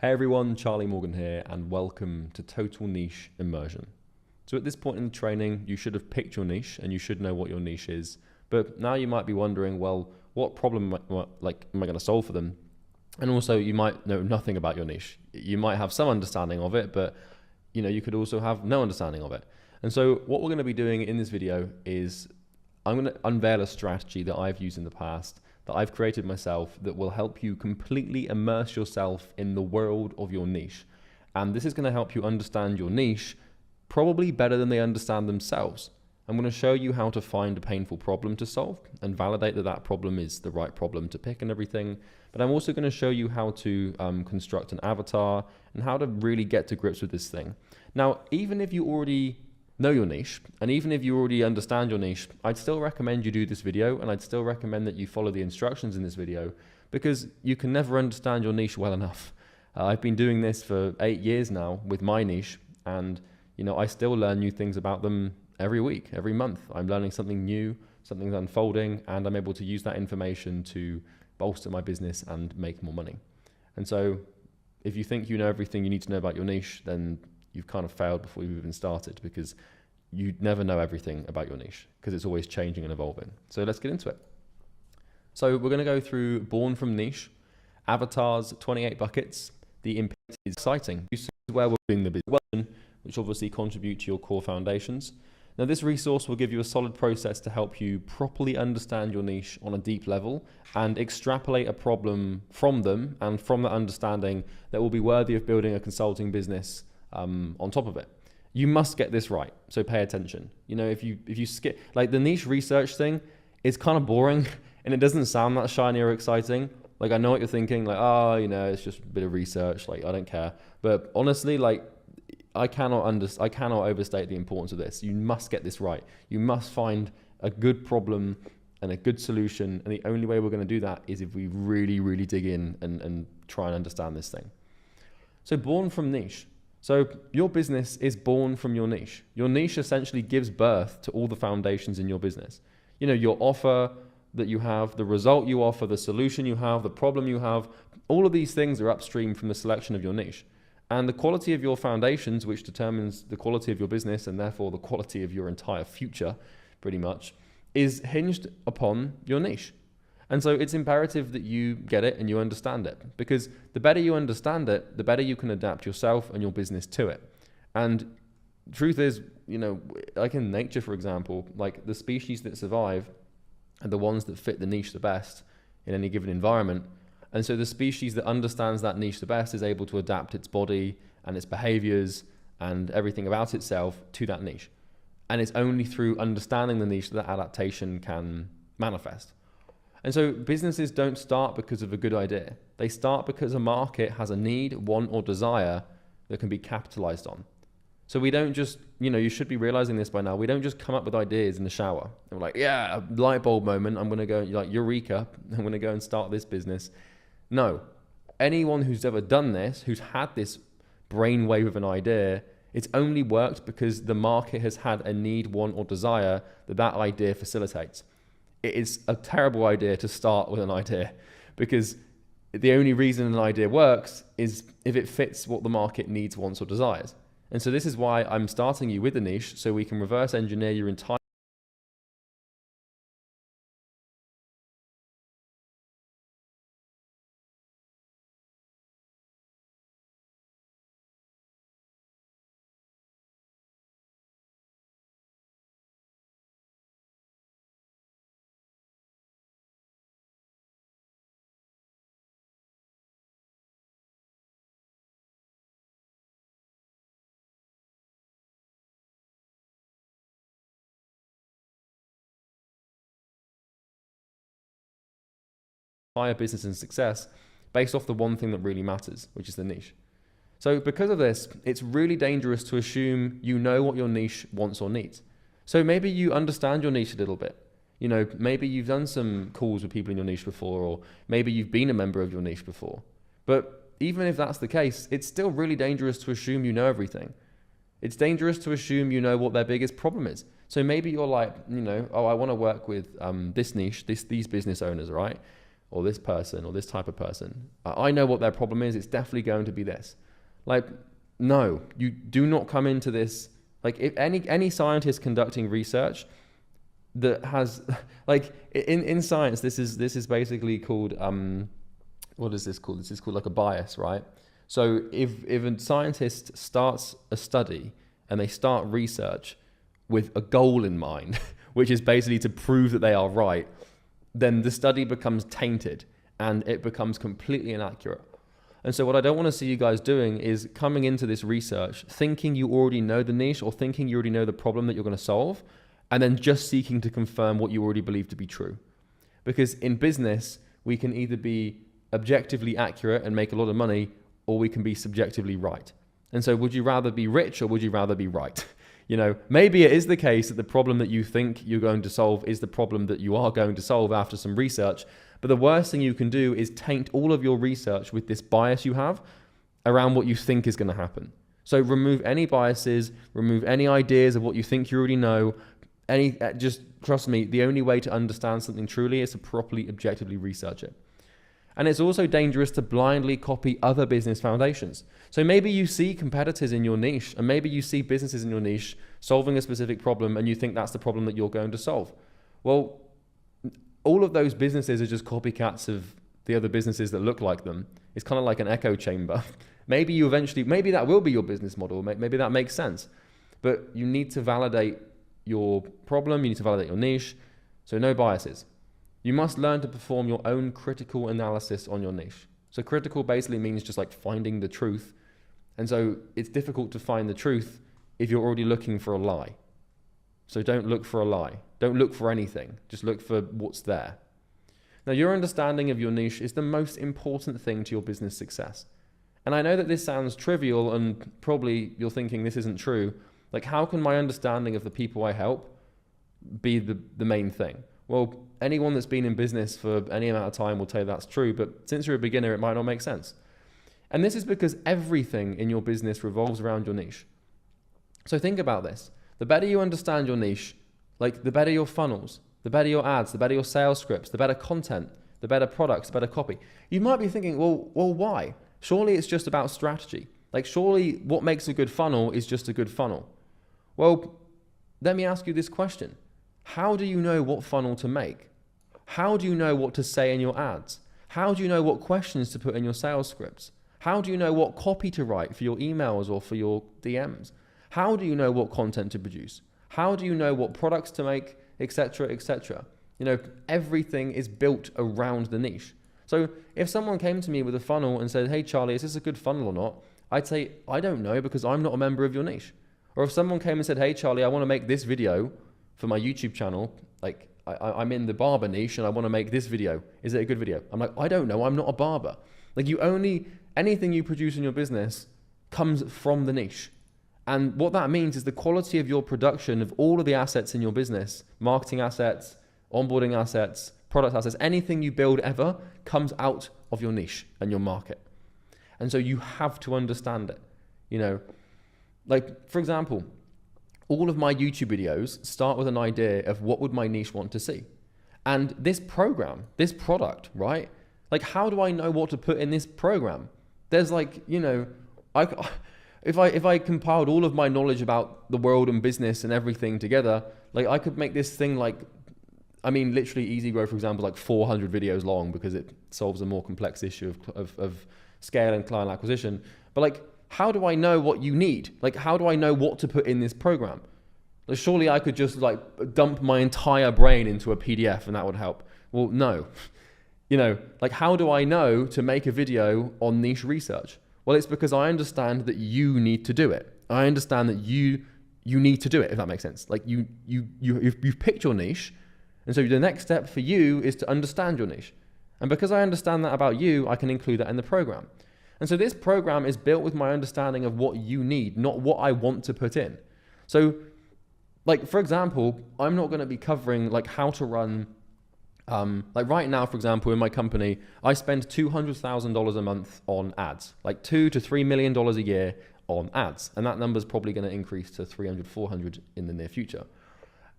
Hey everyone, Charlie Morgan here, and welcome to Total Niche Immersion. So at this point in the training, you should have picked your niche and you should know what your niche is. But now you might be wondering, well, what problem am I going to solve for them? And also you might know nothing about your niche. You might have some understanding of it, but you could also have no understanding of it. And so what we're going to be doing in this video is I'm going to unveil a strategy that I've used in the past, that I've created myself, that will help you completely immerse yourself in the world of your niche. And this is going to help you understand your niche probably better than they understand themselves. I'm going to show you how to find a painful problem to solve and validate that that problem is the right problem to pick and everything. But I'm also going to show you how to construct an avatar and how to really get to grips with this thing. Now, even if you already know your niche, and even if you already understand your niche, I'd still recommend you do this video, and I'd still recommend that you follow the instructions in this video, because you can never understand your niche well enough. I've been doing this for 8 years now with my niche, and I still learn new things about them every week, every month. I'm learning something new, something's unfolding, and I'm able to use that information to bolster my business and make more money. And so if you think you know everything you need to know about your niche, then you've kind of failed before you've even started, because you never know everything about your niche because it's always changing and evolving. So let's get into it. So we're going to go through Born from Niche, Avatars, 28 Buckets, the Imperium is exciting. This is where we're doing the business, which obviously contribute to your core foundations. Now this resource will give you a solid process to help you properly understand your niche on a deep level and extrapolate a problem from them, and from that understanding that will be worthy of building a consulting business on top of it. You must get this right, so pay attention. If you skip, like, the niche research thing is kind of boring and it doesn't sound that shiny or exciting. Like, I know what you're thinking, like, it's just a bit of research, like, I don't care. But honestly, like, I cannot overstate the importance of this. You must get this right. You must find a good problem and a good solution, and the only way we're going to do that is if we really, really dig in and try and understand this thing. So born from niche. So your business is born from your niche. Your niche essentially gives birth to all the foundations in your business. Your offer that you have, the result you offer, the solution you have, the problem you have, all of these things are upstream from the selection of your niche. And the quality of your foundations, which determines the quality of your business and therefore the quality of your entire future, pretty much, is hinged upon your niche. And so it's imperative that you get it and you understand it, because the better you understand it, the better you can adapt yourself and your business to it. And truth is, like in nature, for example, like the species that survive are the ones that fit the niche the best in any given environment. And so the species that understands that niche the best is able to adapt its body and its behaviors and everything about itself to that niche. And it's only through understanding the niche that adaptation can manifest. And so businesses don't start because of a good idea. They start because a market has a need, want, or desire that can be capitalized on. So we don't just, you should be realizing this by now, we don't just come up with ideas in the shower. And we're like, yeah, a light bulb moment, I'm going to go, like, eureka, I'm going to go and start this business. No, anyone who's ever done this, who's had this brainwave of an idea, it's only worked because the market has had a need, want, or desire that idea facilitates. It is a terrible idea to start with an idea, because the only reason an idea works is if it fits what the market needs, wants, or desires. And so this is why I'm starting you with a niche, so we can reverse engineer your entire business and success based off the one thing that really matters, which is the niche. So because of this, it's really dangerous to assume you know what your niche wants or needs. So maybe you understand your niche a little bit. Maybe you've done some calls with people in your niche before, or maybe you've been a member of your niche before. But even if that's the case, it's still really dangerous to assume you know everything. It's dangerous to assume you know what their biggest problem is. So maybe you're like, I want to work with this niche, these business owners, right? or this person or this type of person. I know what their problem is. It's definitely going to be this. Like, no, you do not come into this. Like, if any scientist conducting research that has, like, in science, this is basically called, what is this called? This is called like a bias, right? So if a scientist starts a study and they start research with a goal in mind, which is basically to prove that they are right, then the study becomes tainted and it becomes completely inaccurate. And so what I don't want to see you guys doing is coming into this research thinking you already know the niche or thinking you already know the problem that you're going to solve, and then just seeking to confirm what you already believe to be true. Because in business, we can either be objectively accurate and make a lot of money, or we can be subjectively right. And so would you rather be rich or would you rather be right? You know, maybe it is the case that the problem that you think you're going to solve is the problem that you are going to solve after some research. But the worst thing you can do is taint all of your research with this bias you have around what you think is going to happen. So remove any biases, remove any ideas of what you think you already know. Just trust me, the only way to understand something truly is to properly, objectively research it. And it's also dangerous to blindly copy other business foundations. So maybe you see competitors in your niche, and maybe you see businesses in your niche solving a specific problem, and you think that's the problem that you're going to solve. Well, all of those businesses are just copycats of the other businesses that look like them. It's kind of like an echo chamber. Maybe that will be your business model. Maybe that makes sense. But you need to validate your problem. You need to validate your niche. So no biases. You must learn to perform your own critical analysis on your niche. So critical basically means just like finding the truth. And so it's difficult to find the truth if you're already looking for a lie. So don't look for a lie. Don't look for anything. Just look for what's there. Now, your understanding of your niche is the most important thing to your business success. And I know that this sounds trivial and probably you're thinking this isn't true. Like, how can my understanding of the people I help be the main thing? Well, anyone that's been in business for any amount of time will tell you that's true, but since you're a beginner, it might not make sense. And this is because everything in your business revolves around your niche. So think about this. The better you understand your niche, like the better your funnels, the better your ads, the better your sales scripts, the better content, the better products, the better copy. You might be thinking, well, why? Surely it's just about strategy. Like, surely what makes a good funnel is just a good funnel. Well, let me ask you this question. How do you know what funnel to make? How do you know what to say in your ads? How do you know what questions to put in your sales scripts? How do you know what copy to write for your emails or for your DMs? How do you know what content to produce? How do you know what products to make, etc., etc.? You know, everything is built around the niche. So if someone came to me with a funnel and said, hey, Charlie, is this a good funnel or not? I'd say, I don't know, because I'm not a member of your niche. Or if someone came and said, hey, Charlie, I want to make this video for my YouTube channel, like I'm in the barber niche and I want to make this video. Is it a good video? I'm like, I don't know, I'm not a barber. Like, anything you produce in your business comes from the niche. And what that means is the quality of your production of all of the assets in your business, marketing assets, onboarding assets, product assets, anything you build ever comes out of your niche and your market. And so you have to understand it. You know, like, for example, all of my YouTube videos start with an idea of what would my niche want to see. And this program, this product, right? Like, how do I know what to put in this program? There's like, you know, if I compiled all of my knowledge about the world and business and everything together, like, I could make this thing like, I mean, literally Easy Grow, for example, like 400 videos long, because it solves a more complex issue of scale and client acquisition. But like, how do I know what you need? Like, how do I know what to put in this program? Like, surely I could just like dump my entire brain into a PDF and that would help. Well, no. You know, like, how do I know to make a video on niche research? Well, it's because I understand that you need to do it. I understand that you need to do it, if that makes sense. Like, you've picked your niche. And so the next step for you is to understand your niche. And because I understand that about you, I can include that in the program. And so this program is built with my understanding of what you need, not what I want to put in. So, like, for example, I'm not going to be covering like how to run, like right now, for example, in my company, I spend $200,000 a month on ads, like $2 to $3 million a year on ads. And that number is probably going to increase to 300, 400 in the near future.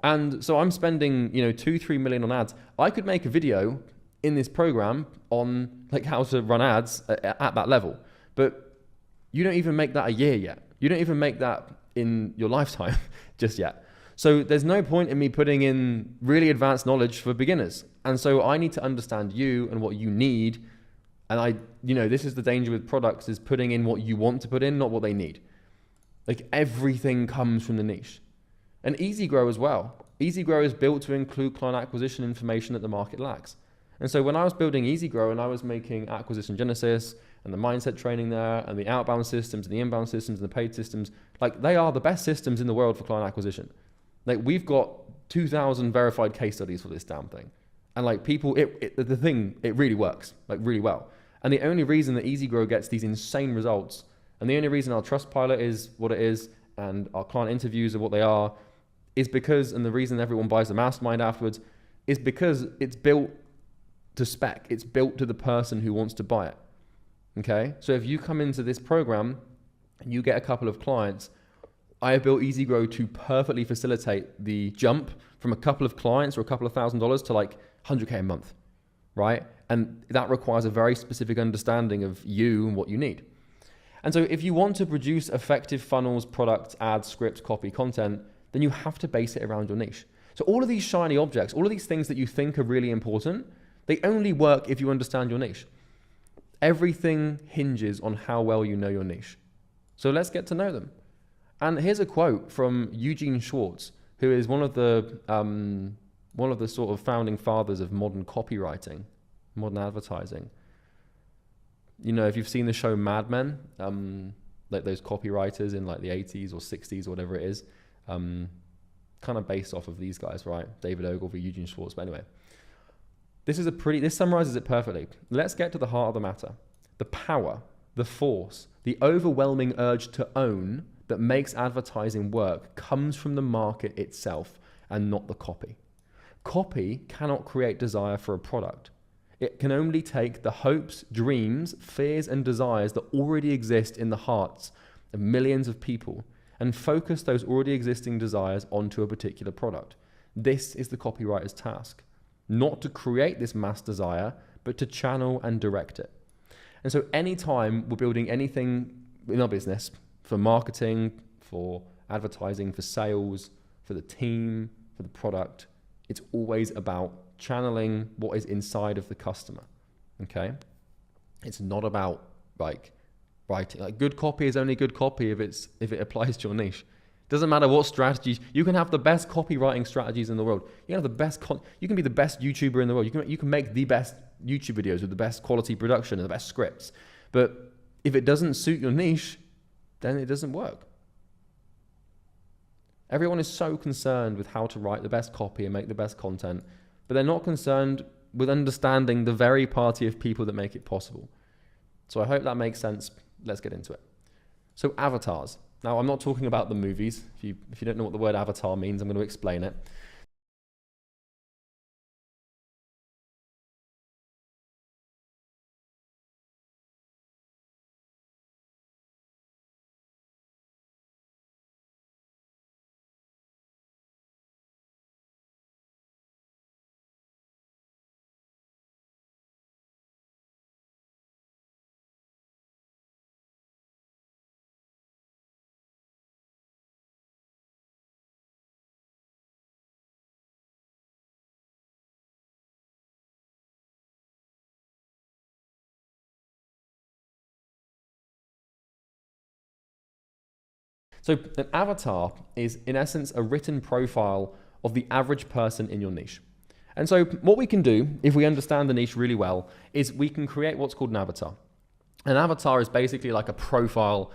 And so I'm spending, you know, 2-3 million on ads. I could make a video in this program on like how to run ads at that level. But you don't even make that a year yet. You don't even make that in your lifetime just yet. So there's no point in me putting in really advanced knowledge for beginners. And so I need to understand you and what you need. And this is the danger with products, is putting in what you want to put in, not what they need. Like everything comes from the niche. And EasyGrow as well. EasyGrow is built to include client acquisition information that the market lacks. And so when I was building EasyGrow and I was making acquisition genesis and the mindset training there and the outbound systems and the inbound systems and the paid systems, like they are the best systems in the world for client acquisition. Like we've got 2,000 verified case studies for this damn thing. And like people, it really works, like really well. And the only reason that EasyGrow gets these insane results, and the only reason our Trustpilot is what it is, and our client interviews are what they are, is because, and the reason everyone buys the mastermind afterwards, is because it's built to spec. It's built to the person who wants to buy it. Okay? So if you come into this program and you get a couple of clients, I have built EasyGrow to perfectly facilitate the jump from a couple of clients or a couple of $1,000s to like 100K a month, right? And that requires a very specific understanding of you and what you need. And so if you want to produce effective funnels, products, ads, scripts, copy, content, then you have to base it around your niche. So all of these shiny objects, all of these things that you think are really important, they only work if you understand your niche. Everything hinges on how well you know your niche. So let's get to know them. And here's a quote from Eugene Schwartz, who is one of the sort of founding fathers of modern copywriting, modern advertising. You know, if you've seen the show Mad Men, like those copywriters in like the 80s or 60s or whatever it is, kind of based off of these guys, right? David Ogilvy, Eugene Schwartz. But anyway, this summarizes it perfectly. Let's get to the heart of the matter. The power, the force, the overwhelming urge to own that makes advertising work comes from the market itself and not the copy. Copy cannot create desire for a product. It can only take the hopes, dreams, fears, and desires that already exist in the hearts of millions of people and focus those already existing desires onto a particular product. This is the copywriter's task. Not to create this mass desire, but to channel and direct it. And so anytime we're building anything in our business, for marketing, for advertising, for sales, for the team, for the product, it's always about channeling what is inside of the customer, okay? It's not about like writing. Like good copy is only good copy if it applies to your niche. Doesn't matter what strategies. You can have the best copywriting strategies in the world. You can have the best. You can be the best YouTuber in the world. You can make the best YouTube videos with the best quality production and the best scripts. But if it doesn't suit your niche, then it doesn't work. Everyone is so concerned with how to write the best copy and make the best content, but they're not concerned with understanding the very party of people that make it possible. So I hope that makes sense. Let's get into it. So avatars. Now, I'm not talking about the movies. If you don't know what the word avatar means, I'm going to explain it. So an avatar is, in essence, a written profile of the average person in your niche. And so what we can do, if we understand the niche really well, is we can create what's called an avatar. An avatar is basically like a profile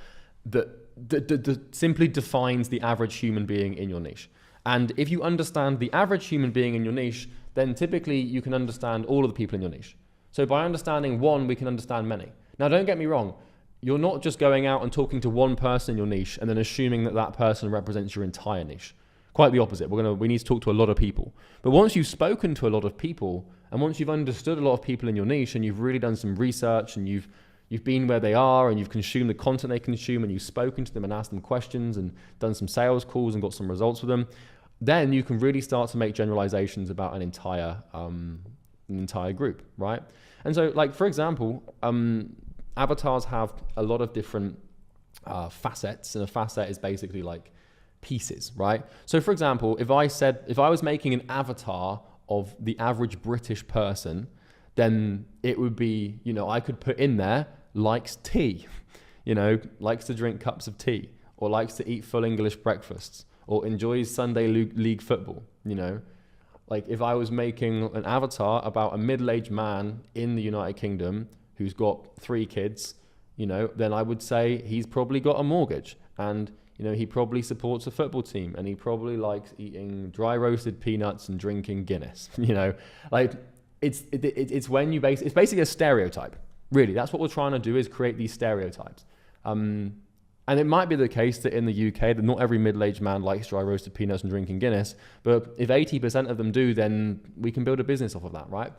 that simply defines the average human being in your niche. And if you understand the average human being in your niche, then typically you can understand all of the people in your niche. So by understanding one, we can understand many. Now, don't get me wrong. You're not just going out and talking to one person in your niche and then assuming that that person represents your entire niche. Quite the opposite. We need to talk to a lot of people. But once you've spoken to a lot of people, and once you've understood a lot of people in your niche, and you've really done some research, and you've been where they are, and you've consumed the content they consume, and you've spoken to them and asked them questions, and done some sales calls and got some results with them, then you can really start to make generalizations about an entire an entire group, right? And so, like, for example, avatars have a lot of different facets, and a facet is basically like pieces, right? So for example, if I was making an avatar of the average British person, then it would be, I could put in there, likes tea, likes to drink cups of tea, or likes to eat full English breakfasts, or enjoys Sunday league football, Like if I was making an avatar about a middle-aged man in the United Kingdom who's got 3 kids, then I would say he's probably got a mortgage, and he probably supports a football team, and he probably likes eating dry roasted peanuts and drinking Guinness. Like it's when you it's basically a stereotype. Really, that's what we're trying to do, is create these stereotypes. And it might be the case that in the UK, that not every middle-aged man likes dry roasted peanuts and drinking Guinness, but if 80% of them do, then we can build a business off of that, right?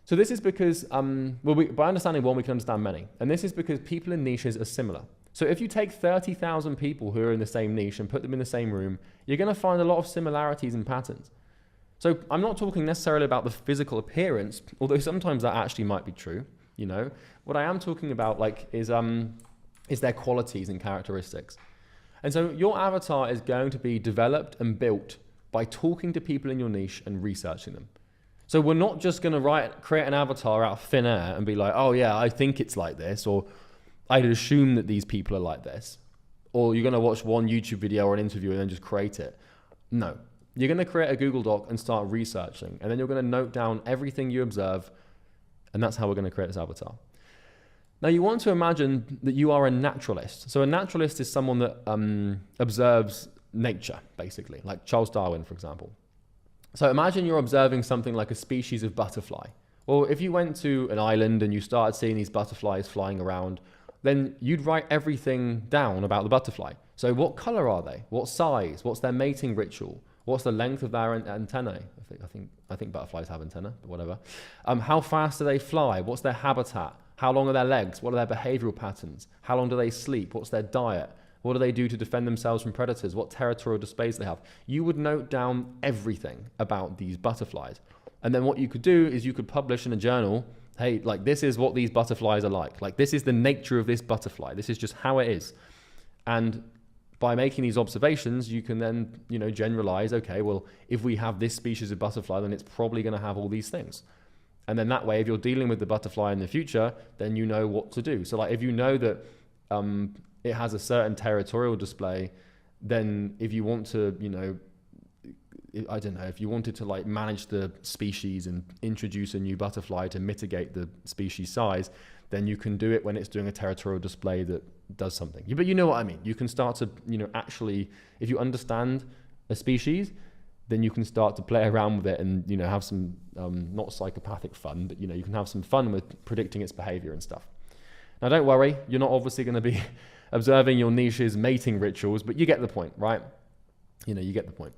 So this is because, by understanding one, we can understand many. And this is because people in niches are similar. So if you take 30,000 people who are in the same niche and put them in the same room, you're going to find a lot of similarities and patterns. So I'm not talking necessarily about the physical appearance, although sometimes that actually might be true. What I am talking about is their qualities and characteristics. And so your avatar is going to be developed and built by talking to people in your niche and researching them. So we're not just going to create an avatar out of thin air and be like, oh yeah, I think it's like this, or I'd assume that these people are like this, or you're going to watch one YouTube video or an interview and then just create it. No, you're going to create a Google Doc and start researching, and then you're going to note down everything you observe, and that's how we're going to create this avatar. Now you want to imagine that you are a naturalist. So a naturalist is someone that observes nature, basically, like Charles Darwin, for example. So imagine you're observing something like a species of butterfly. Well, if you went to an island and you started seeing these butterflies flying around, then you'd write everything down about the butterfly. So what color are they? What size? What's their mating ritual? What's the length of their antennae? I think butterflies have antennae, but whatever. How fast do they fly? What's their habitat? How long are their legs? What are their behavioral patterns? How long do they sleep? What's their diet? What do they do to defend themselves from predators? What territorial displays they have? You would note down everything about these butterflies. And then what you could do is you could publish in a journal, hey, like this is what these butterflies are like. Like this is the nature of this butterfly. This is just how it is. And by making these observations, you can then, generalize, okay, well, if we have this species of butterfly, then it's probably going to have all these things. And then that way, if you're dealing with the butterfly in the future, then you know what to do. So like if you know that it has a certain territorial display, then if you want to, if you wanted to like manage the species and introduce a new butterfly to mitigate the species size, then you can do it when it's doing a territorial display that does something. But you know what I mean? You can start to, actually, if you understand a species, then you can start to play around with it and, have some, not psychopathic fun, but, you can have some fun with predicting its behavior and stuff. Now, don't worry, you're not obviously going to be observing your niche's mating rituals, but you get the point, right? You get the point.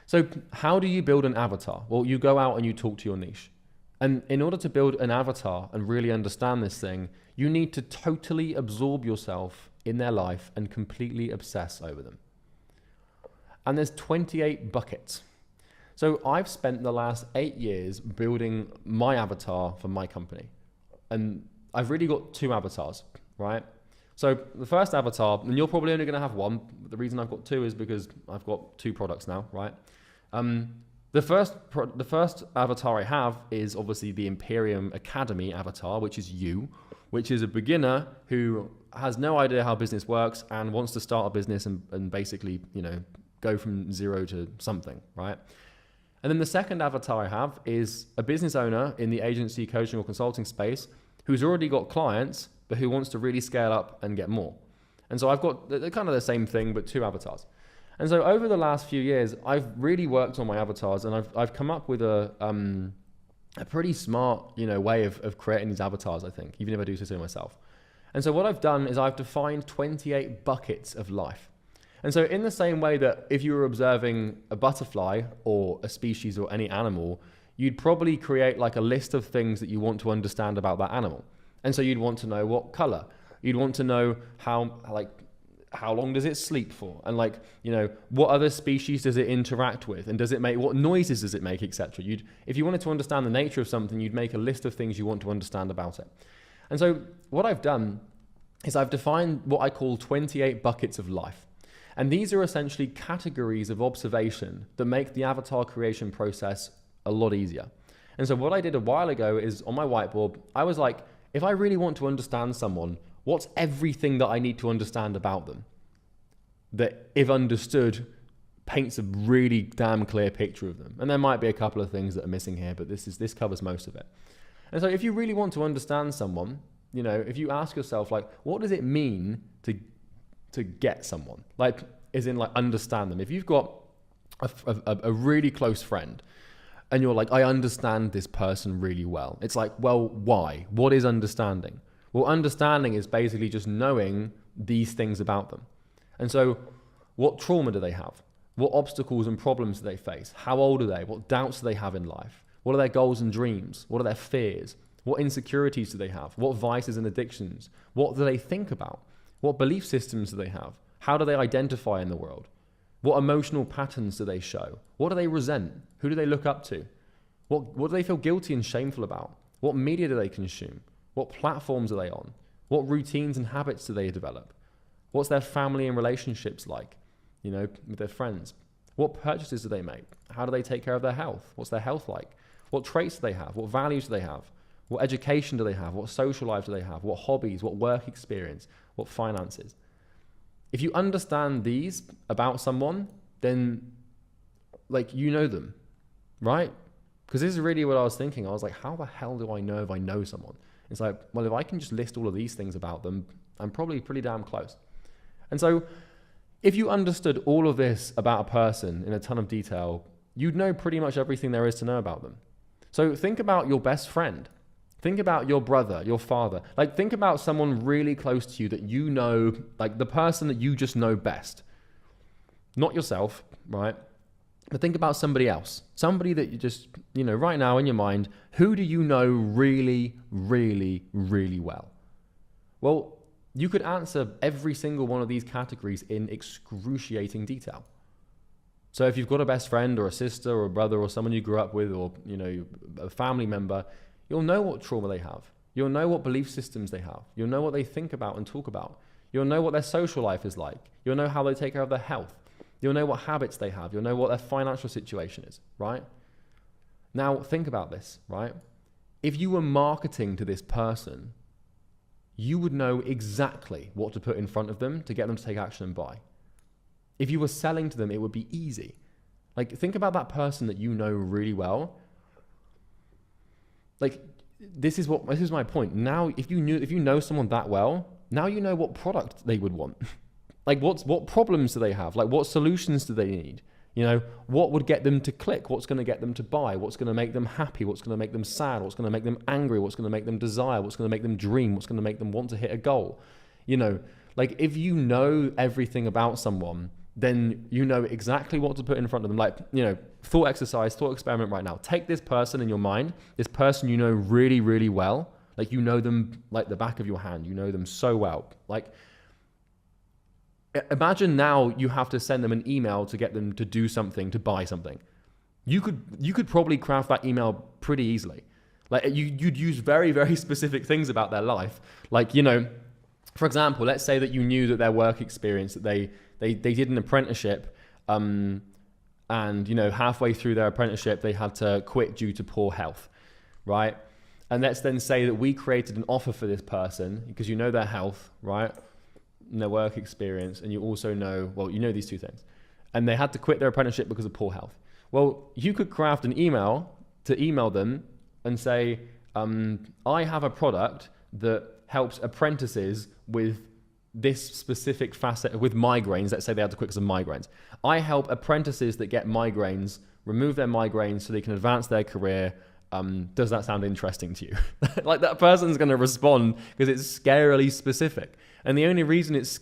So how do you build an avatar? Well, you go out and you talk to your niche. And in order to build an avatar and really understand this thing, you need to totally absorb yourself in their life and completely obsess over them. And there's 28 buckets. So I've spent the last 8 years building my avatar for my company. And I've really got 2 avatars, right? So the first avatar, and you're probably only going to have one, but the reason I've got 2 is because I've got 2 products now, right? The first avatar I have is obviously the Imperium Academy avatar, which is you, which is a beginner who has no idea how business works and wants to start a business and basically, go from 0 to something, right? And then the second avatar I have is a business owner in the agency, coaching or consulting space who's already got clients, but who wants to really scale up and get more. And so I've got kind of the same thing, but 2 avatars. And so over the last few years, I've really worked on my avatars, and I've come up with a pretty smart, way of creating these avatars, I think, even if I do so myself. And so what I've done is I've defined 28 buckets of life. And so in the same way that if you were observing a butterfly or a species or any animal, you'd probably create like a list of things that you want to understand about that animal. And so you'd want to know what color. You'd want to know how how long does it sleep for? And like, you know, what other species does it interact with? And does it make, what noises does it make, etc. If you wanted to understand the nature of something, you'd make a list of things you want to understand about it. And so what I've done is I've defined what I call 28 buckets of life. And these are essentially categories of observation that make the avatar creation process a lot easier. And so what I did a while ago is on my whiteboard, I was like, if I really want to understand someone, what's everything that I need to understand about them that, if understood, paints a really damn clear picture of them? And there might be a couple of things that are missing here, but this covers most of it. And so if you really want to understand someone, you know, if you ask yourself, like, what does it mean to get someone? Like, as in, like, understand them. If you've got a really close friend and you're like, I understand this person really well. It's like, well, why? What is understanding? Well, understanding is basically just knowing these things about them. And so what trauma do they have? What obstacles and problems do they face? How old are they? What doubts do they have in life? What are their goals and dreams? What are their fears? What insecurities do they have? What vices and addictions? What do they think about? What belief systems do they have? How do they identify in the world? What emotional patterns do they show? What do they resent? Who do they look up to? What do they feel guilty and shameful about? What media do they consume? What platforms are they on? What routines and habits do they develop? What's their family and relationships like, you know, with their friends? What purchases do they make? How do they take care of their health? What's their health like? What traits do they have? What values do they have? What education do they have? What social life do they have? What hobbies? What work experience? What finances? If you understand these about someone, then, like, you know them, right? Because this is really what I was thinking. I was like, how the hell do I know if I know someone? It's like, well, if I can just list all of these things about them, I'm probably pretty damn close. And so if you understood all of this about a person in a ton of detail, you'd know pretty much everything there is to know about them. So think about your best friend. Think about your brother, your father. Like, think about someone really close to you that you know, like the person that you just know best. Not yourself, right? But think about somebody else. Somebody that you just, you know, right now in your mind, who do you know really, really, really well? Well, you could answer every single one of these categories in excruciating detail. So if you've got a best friend or a sister or a brother or someone you grew up with, or, you know, a family member, you'll know what trauma they have. You'll know what belief systems they have. You'll know what they think about and talk about. You'll know what their social life is like. You'll know how they take care of their health. You'll know what habits they have. You'll know what their financial situation is, right? Now, think about this, right? If you were marketing to this person, you would know exactly what to put in front of them to get them to take action and buy. If you were selling to them, it would be easy. Like, think about that person that you know really well. Like, this is my point. Now, if you know someone that well, now you know what product they would want. Like, what problems do they have? Like, what solutions do they need? You know, what would get them to click? What's going to get them to buy? What's going to make them happy? What's going to make them sad? What's going to make them angry? What's going to make them desire? What's going to make them dream? What's going to make them want to hit a goal? You know, like, if you know everything about someone, then you know exactly what to put in front of them. Like, you know, thought experiment right now. Take this person in your mind, this person you know really, really well. Like, you know them like the back of your hand. You know them so well. Like, imagine now you have to send them an email to get them to do something, to buy something. You could probably craft that email pretty easily. Like, you'd use very, very specific things about their life. Like, you know, for example, let's say that you knew that their work experience, that they did an apprenticeship, and, you know, halfway through their apprenticeship, they had to quit due to poor health, right? And let's then say that we created an offer for this person because you know their health, right? And their work experience, and you also know, well, you know these two things. And they had to quit their apprenticeship because of poor health. Well, you could craft an email to email them and say, I have a product that helps apprentices with this specific facet, with migraines. Let's say they had to quit because of migraines. I help apprentices that get migraines remove their migraines so they can advance their career. Does that sound interesting to you? Like, that person's going to respond because it's scarily specific. And the only reason it's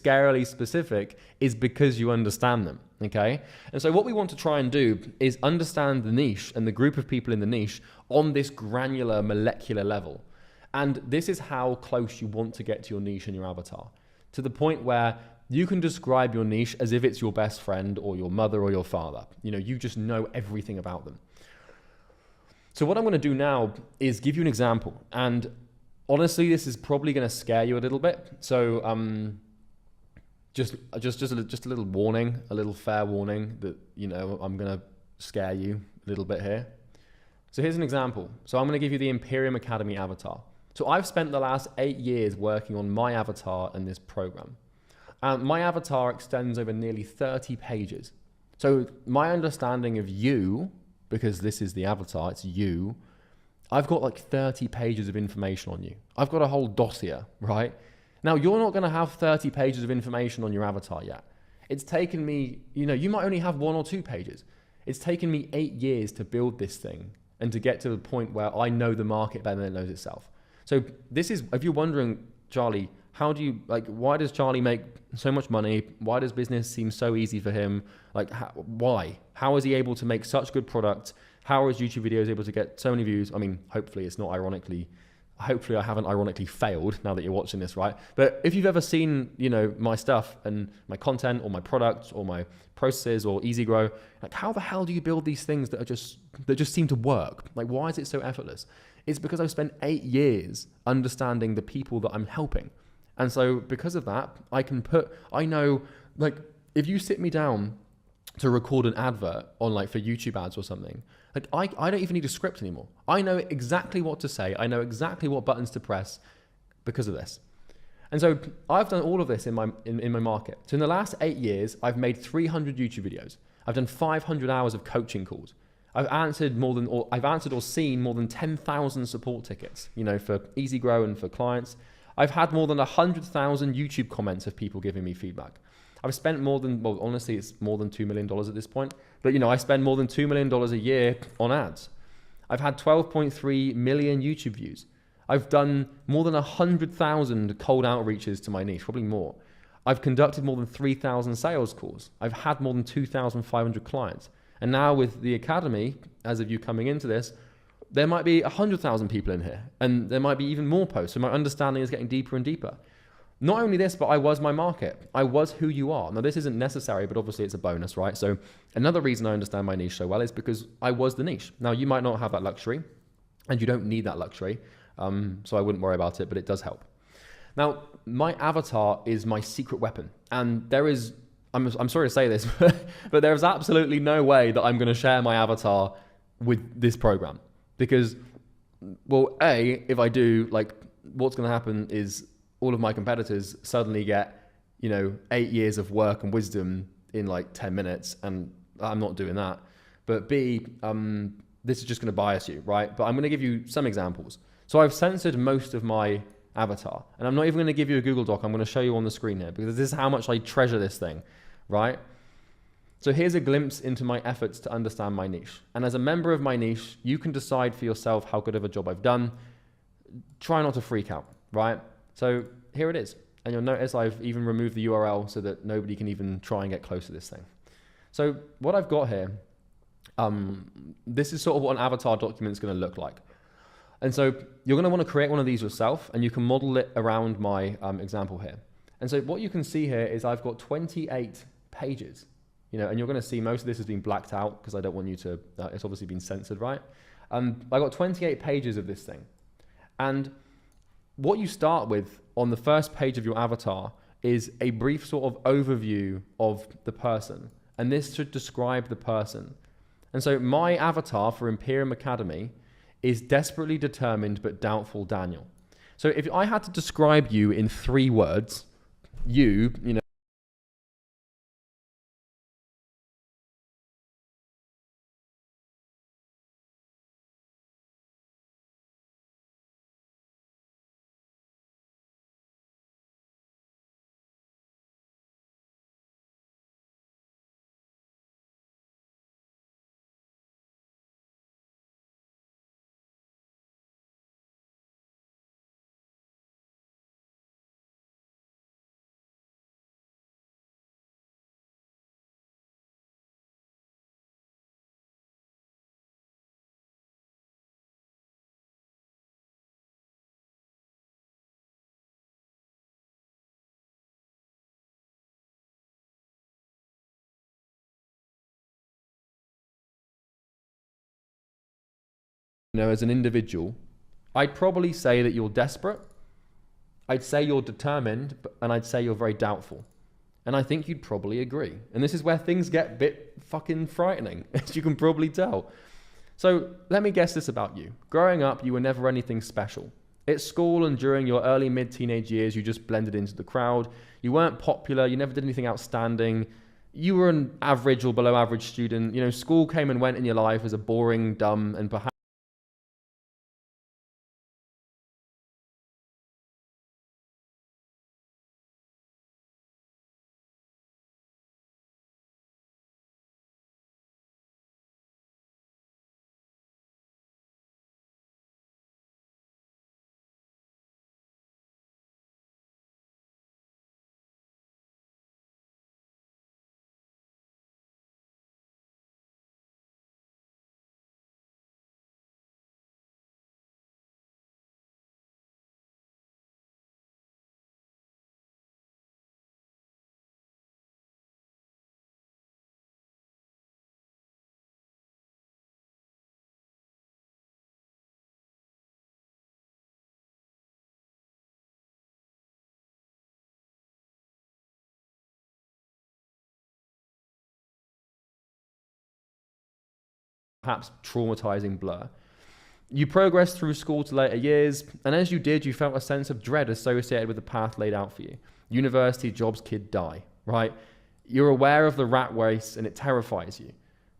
scarily specific is because you understand them, okay? And so what we want to try and do is understand the niche and the group of people in the niche on this granular molecular level. And this is how close you want to get to your niche and your avatar, to the point where you can describe your niche as if it's your best friend or your mother or your father. You just know everything about them. So what I'm going to do now is give you an example. And honestly, this is probably going to scare you a little bit. So just a little warning, a little fair warning that, I'm going to scare you a little bit here. So here's an example. So I'm going to give you the Imperium Academy avatar. So I've spent the last 8 years working on my avatar and this program. My avatar extends over nearly 30 pages. So my understanding of you, because this is the avatar, it's you, I've got like 30 pages of information on you. I've got a whole dossier, right? Now, you're not going to have 30 pages of information on your avatar yet. It's taken me, you might only have 1 or 2 pages. It's taken me 8 years to build this thing and to get to the point where I know the market better than it knows itself. So this is, if you're wondering, Charlie, why does Charlie make so much money? Why does business seem so easy for him? Why? How is he able to make such good product? How are his YouTube videos able to get so many views? I mean, hopefully I haven't ironically failed now that you're watching this, right? But if you've ever seen, my stuff and my content or my products or my processes or Easy Grow, how the hell do you build these things that just seem to work? Why is it so effortless? It's because I've spent 8 years understanding the people that I'm helping. And so because of that, I know, if you sit me down to record an advert on for YouTube ads or something, I don't even need a script anymore. I know exactly what to say. I know exactly what buttons to press because of this. And so I've done all of this in my market. So in the last 8 years, I've made 300 YouTube videos. I've done 500 hours of coaching calls. I've answered or seen more than 10,000 support tickets, for Easy Grow and for clients. I've had more than 100,000 YouTube comments of people giving me feedback. I've spent honestly, it's more than $2 million at this point. But, I spend more than $2 million a year on ads. I've had 12.3 million YouTube views. I've done more than 100,000 cold outreaches to my niche, probably more. I've conducted more than 3,000 sales calls. I've had more than 2,500 clients. And now with the Academy, as of you coming into this, there might be 100,000 people in here. And there might be even more posts. So my understanding is getting deeper and deeper. Not only this, but I was my market. I was who you are. Now, this isn't necessary, but obviously it's a bonus, right? So another reason I understand my niche so well is because I was the niche. Now, you might not have that luxury, and you don't need that luxury, so I wouldn't worry about it, but it does help. Now, my avatar is my secret weapon, and there is, I'm sorry to say this, but there is absolutely no way that I'm going to share my avatar with this program. Because, well, if I do, what's going to happen is all of my competitors suddenly get, 8 years of work and wisdom in 10 minutes, and I'm not doing that. But B, this is just going to bias you, right? But I'm going to give you some examples. So I've censored most of my avatar, and I'm not even going to give you a Google Doc. I'm going to show you on the screen here because this is how much I treasure this thing, right? So here's a glimpse into my efforts to understand my niche. And as a member of my niche, you can decide for yourself how good of a job I've done. Try not to freak out, right? So here it is. And you'll notice I've even removed the URL so that nobody can even try and get close to this thing. So what I've got here, this is sort of what an avatar document is going to look like. And so you're going to want to create one of these yourself, and you can model it around my example here. And so what you can see here is I've got 28 pages, and you're going to see most of this has been blacked out because I don't want you to, it's obviously been censored, right? I got 28 pages of this thing. And what you start with on the first page of your avatar is a brief sort of overview of the person. And this should describe the person. And so my avatar for Imperium Academy is desperately determined but doubtful Daniel. So if I had to describe you in 3 words, you know, as an individual, I'd probably say that you're desperate. I'd say you're determined, and I'd say you're very doubtful. And I think you'd probably agree. And this is where things get a bit fucking frightening, as you can probably tell. So let me guess this about you. Growing up, you were never anything special. At school and during your early mid-teenage years, you just blended into the crowd. You weren't popular. You never did anything outstanding. You were an average or below average student. School came and went in your life as a boring, dumb, and perhaps traumatizing blur. You progressed through school to later years, and as you did, you felt a sense of dread associated with the path laid out for you. University, jobs, kid, die, right? You're aware of the rat race and it terrifies you.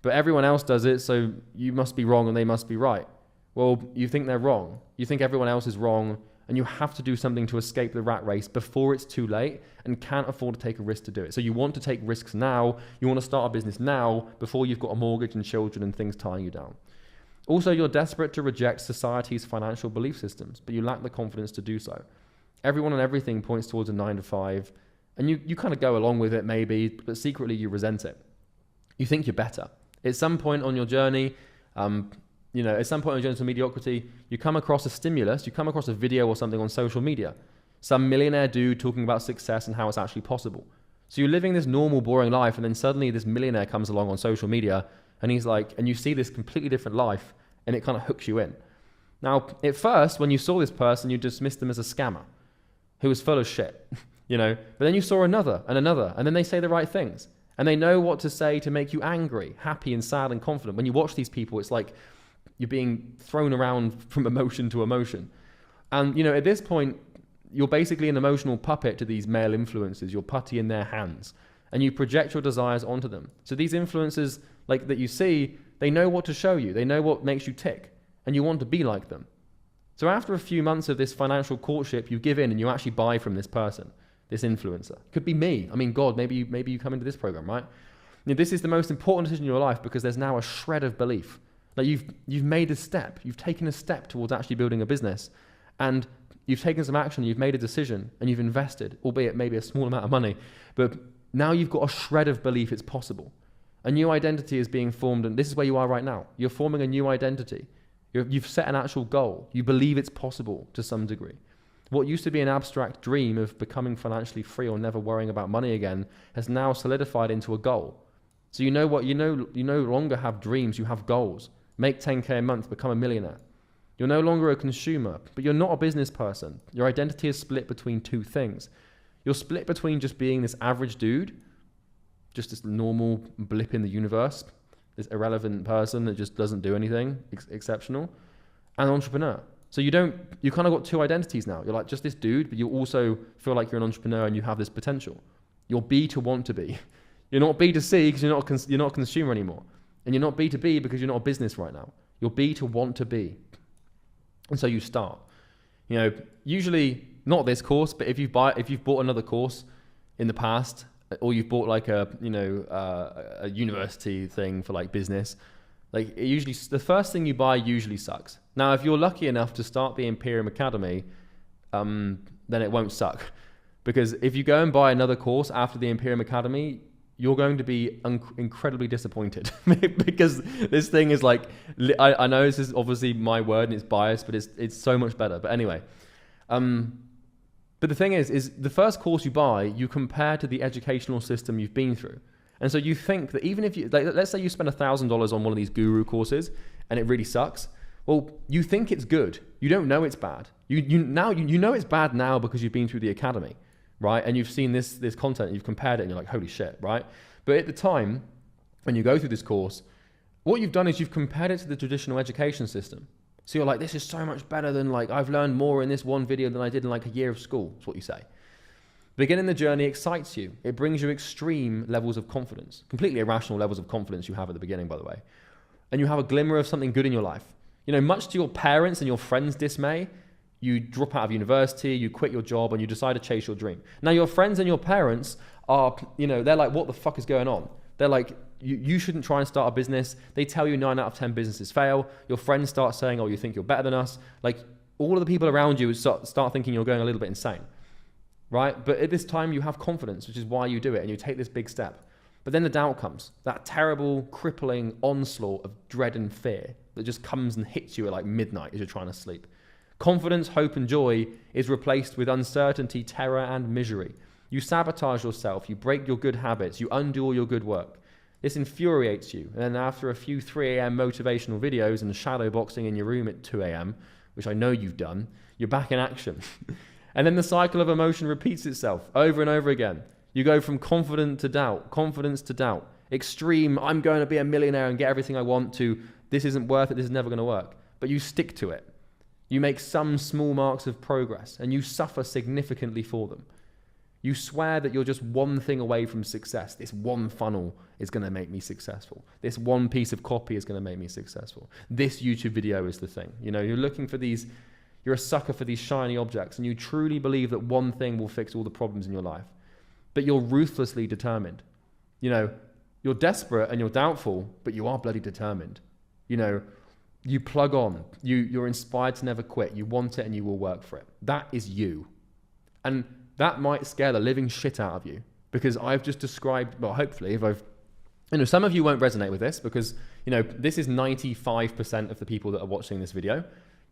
But everyone else does it, so you must be wrong and they must be right. Well, you think they're wrong. You think everyone else is wrong, and you have to do something to escape the rat race before it's too late and can't afford to take a risk to do it. So you want to take risks now. You want to start a business now before you've got a mortgage and children and things tying you down. Also, you're desperate to reject society's financial belief systems, but you lack the confidence to do so. Everyone and everything points towards a 9-to-5, and you kind of go along with it maybe, but secretly you resent it. You think you're better. At some point on your journey, at some point on your journey to mediocrity, you come across a stimulus, you come across a video or something on social media, some millionaire dude talking about success and how it's actually possible. So you're living this normal, boring life, and then suddenly this millionaire comes along on social media, and he's like, and you see this completely different life, and it kind of hooks you in. Now, at first, when you saw this person, you dismissed them as a scammer who was full of shit, but then you saw another, and then they say the right things, and they know what to say to make you angry, happy, and sad, and confident. When you watch these people, it's like you're being thrown around from emotion to emotion. And, at this point, you're basically an emotional puppet to these male influencers. You're putty in their hands, and you project your desires onto them. So these influencers that you see, they know what to show you. They know what makes you tick, and you want to be like them. So after a few months of this financial courtship, you give in and you actually buy from this person, this influencer. Could be me. I mean, God, maybe you come into this program, right? This is the most important decision in your life because there's now a shred of belief. Like you've made a step. You've taken a step towards actually building a business, and you've taken some action. You've made a decision, and you've invested, albeit maybe a small amount of money. But now you've got a shred of belief it's possible. A new identity is being formed, and this is where you are right now. You're forming a new identity. You've set an actual goal. You believe it's possible to some degree. What used to be an abstract dream of becoming financially free or never worrying about money again has now solidified into a goal. So you no longer have dreams, you have goals. Make 10K a month, become a millionaire. You're no longer a consumer, but you're not a business person. Your identity is split between two things. You're split between just being this average dude, just this normal blip in the universe, this irrelevant person that just doesn't do anything exceptional, and entrepreneur. So you kind of got two identities now. You're like just this dude, but you also feel like you're an entrepreneur and you have this potential. You're B to want to be. You're not B to C because you're not a consumer anymore. And you're not B to B because you're not a business right now. You're B to want to be. And so you start. Usually not this course, but if you've bought another course in the past, or you've bought like a university thing for like business, like the first thing you buy usually sucks. Now, if you're lucky enough to start the Imperium Academy, then it won't suck. Because if you go and buy another course after the Imperium Academy, you're going to be incredibly disappointed because this thing is like, I know this is obviously my word and it's biased, but it's so much better. But anyway, but the thing is the first course you buy, you compare to the educational system you've been through. And so you think that even if let's say you spend $1,000 on one of these guru courses and it really sucks. Well, you think it's good. You don't know it's bad. You know it's bad now because you've been through the academy, right? And you've seen this content, and you've compared it, and you're like, holy shit, right? But at the time, when you go through this course, what you've done is you've compared it to the traditional education system. So you're like, this is so much better than, like, I've learned more in this one video than I did in like a year of school. That's what you say. Beginning the journey excites you. It brings you extreme levels of confidence, completely irrational levels of confidence you have at the beginning, by the way. And you have a glimmer of something good in your life. You know, much to your parents and your friends' dismay, you drop out of university, you quit your job, and you decide to chase your dream. Now, your friends and your parents are, you know, they're like, what the fuck is going on? They're like, you shouldn't try and start a business. They tell you 9 out of 10 businesses fail. Your friends start saying, oh, you think you're better than us. Like, all of the people around you start thinking you're going a little bit insane, right? But at this time, you have confidence, which is why you do it, and you take this big step. But then the doubt comes, that terrible, crippling onslaught of dread and fear that just comes and hits you at like midnight as you're trying to sleep. Confidence, hope, and joy is replaced with uncertainty, terror, and misery. You sabotage yourself, you break your good habits, you undo all your good work. This infuriates you, and then after a few 3 a.m. motivational videos and shadow boxing in your room at 2 a.m., which I know you've done, you're back in action. And then the cycle of emotion repeats itself over and over again. You go from confidence to doubt, extreme, I'm going to be a millionaire and get everything I want, to this isn't worth it, this is never going to work. But you stick to it. You make some small marks of progress, and you suffer significantly for them. You swear that you're just one thing away from success. This one funnel is going to make me successful. This one piece of copy is going to make me successful. This YouTube video is the thing. You know, you're looking for these, you're a sucker for these shiny objects, and you truly believe that one thing will fix all the problems in your life. But you're ruthlessly determined. You know, you're desperate and you're doubtful, but you are bloody determined. You know, you plug on. You're inspired to never quit. You want it and you will work for it. That is you. And that might scare the living shit out of you, because I've just described, well, hopefully, if I've, you know, some of you won't resonate with this because, you know, this is 95% of the people that are watching this video.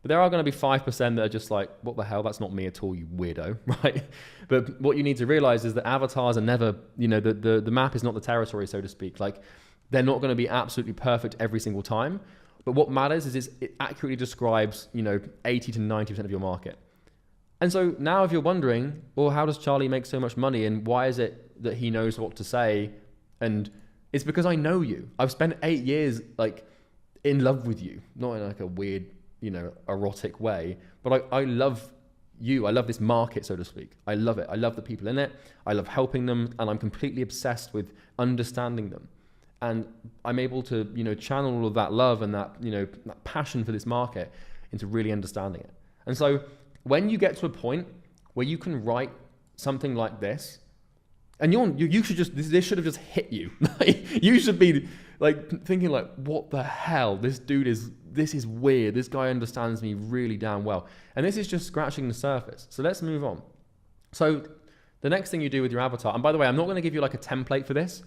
But there are going to be 5% that are just like, what the hell, that's not me at all, you weirdo, right? But what you need to realize is that avatars are never, you know, the map is not the territory, so to speak. Like, they're not going to be absolutely perfect every single time. But what matters is it accurately describes, you know, 80 to 90% of your market. And so now if you're wondering, well, how does Charlie make so much money, and why is it that he knows what to say? And it's because I know you. I've spent 8 years like in love with you, not in like a weird, you know, erotic way, but I love you. I love this market, so to speak. I love it. I love the people in it. I love helping them, and I'm completely obsessed with understanding them. And I'm able to, you know, channel all of that love and that, you know, that passion for this market into really understanding it. And so when you get to a point where you can write something like this, and you should just, this should have just hit you. You should be like thinking like, what the hell? This is weird. This guy understands me really damn well. And this is just scratching the surface. So let's move on. So the next thing you do with your avatar, and by the way, I'm not going to give you like a template for this.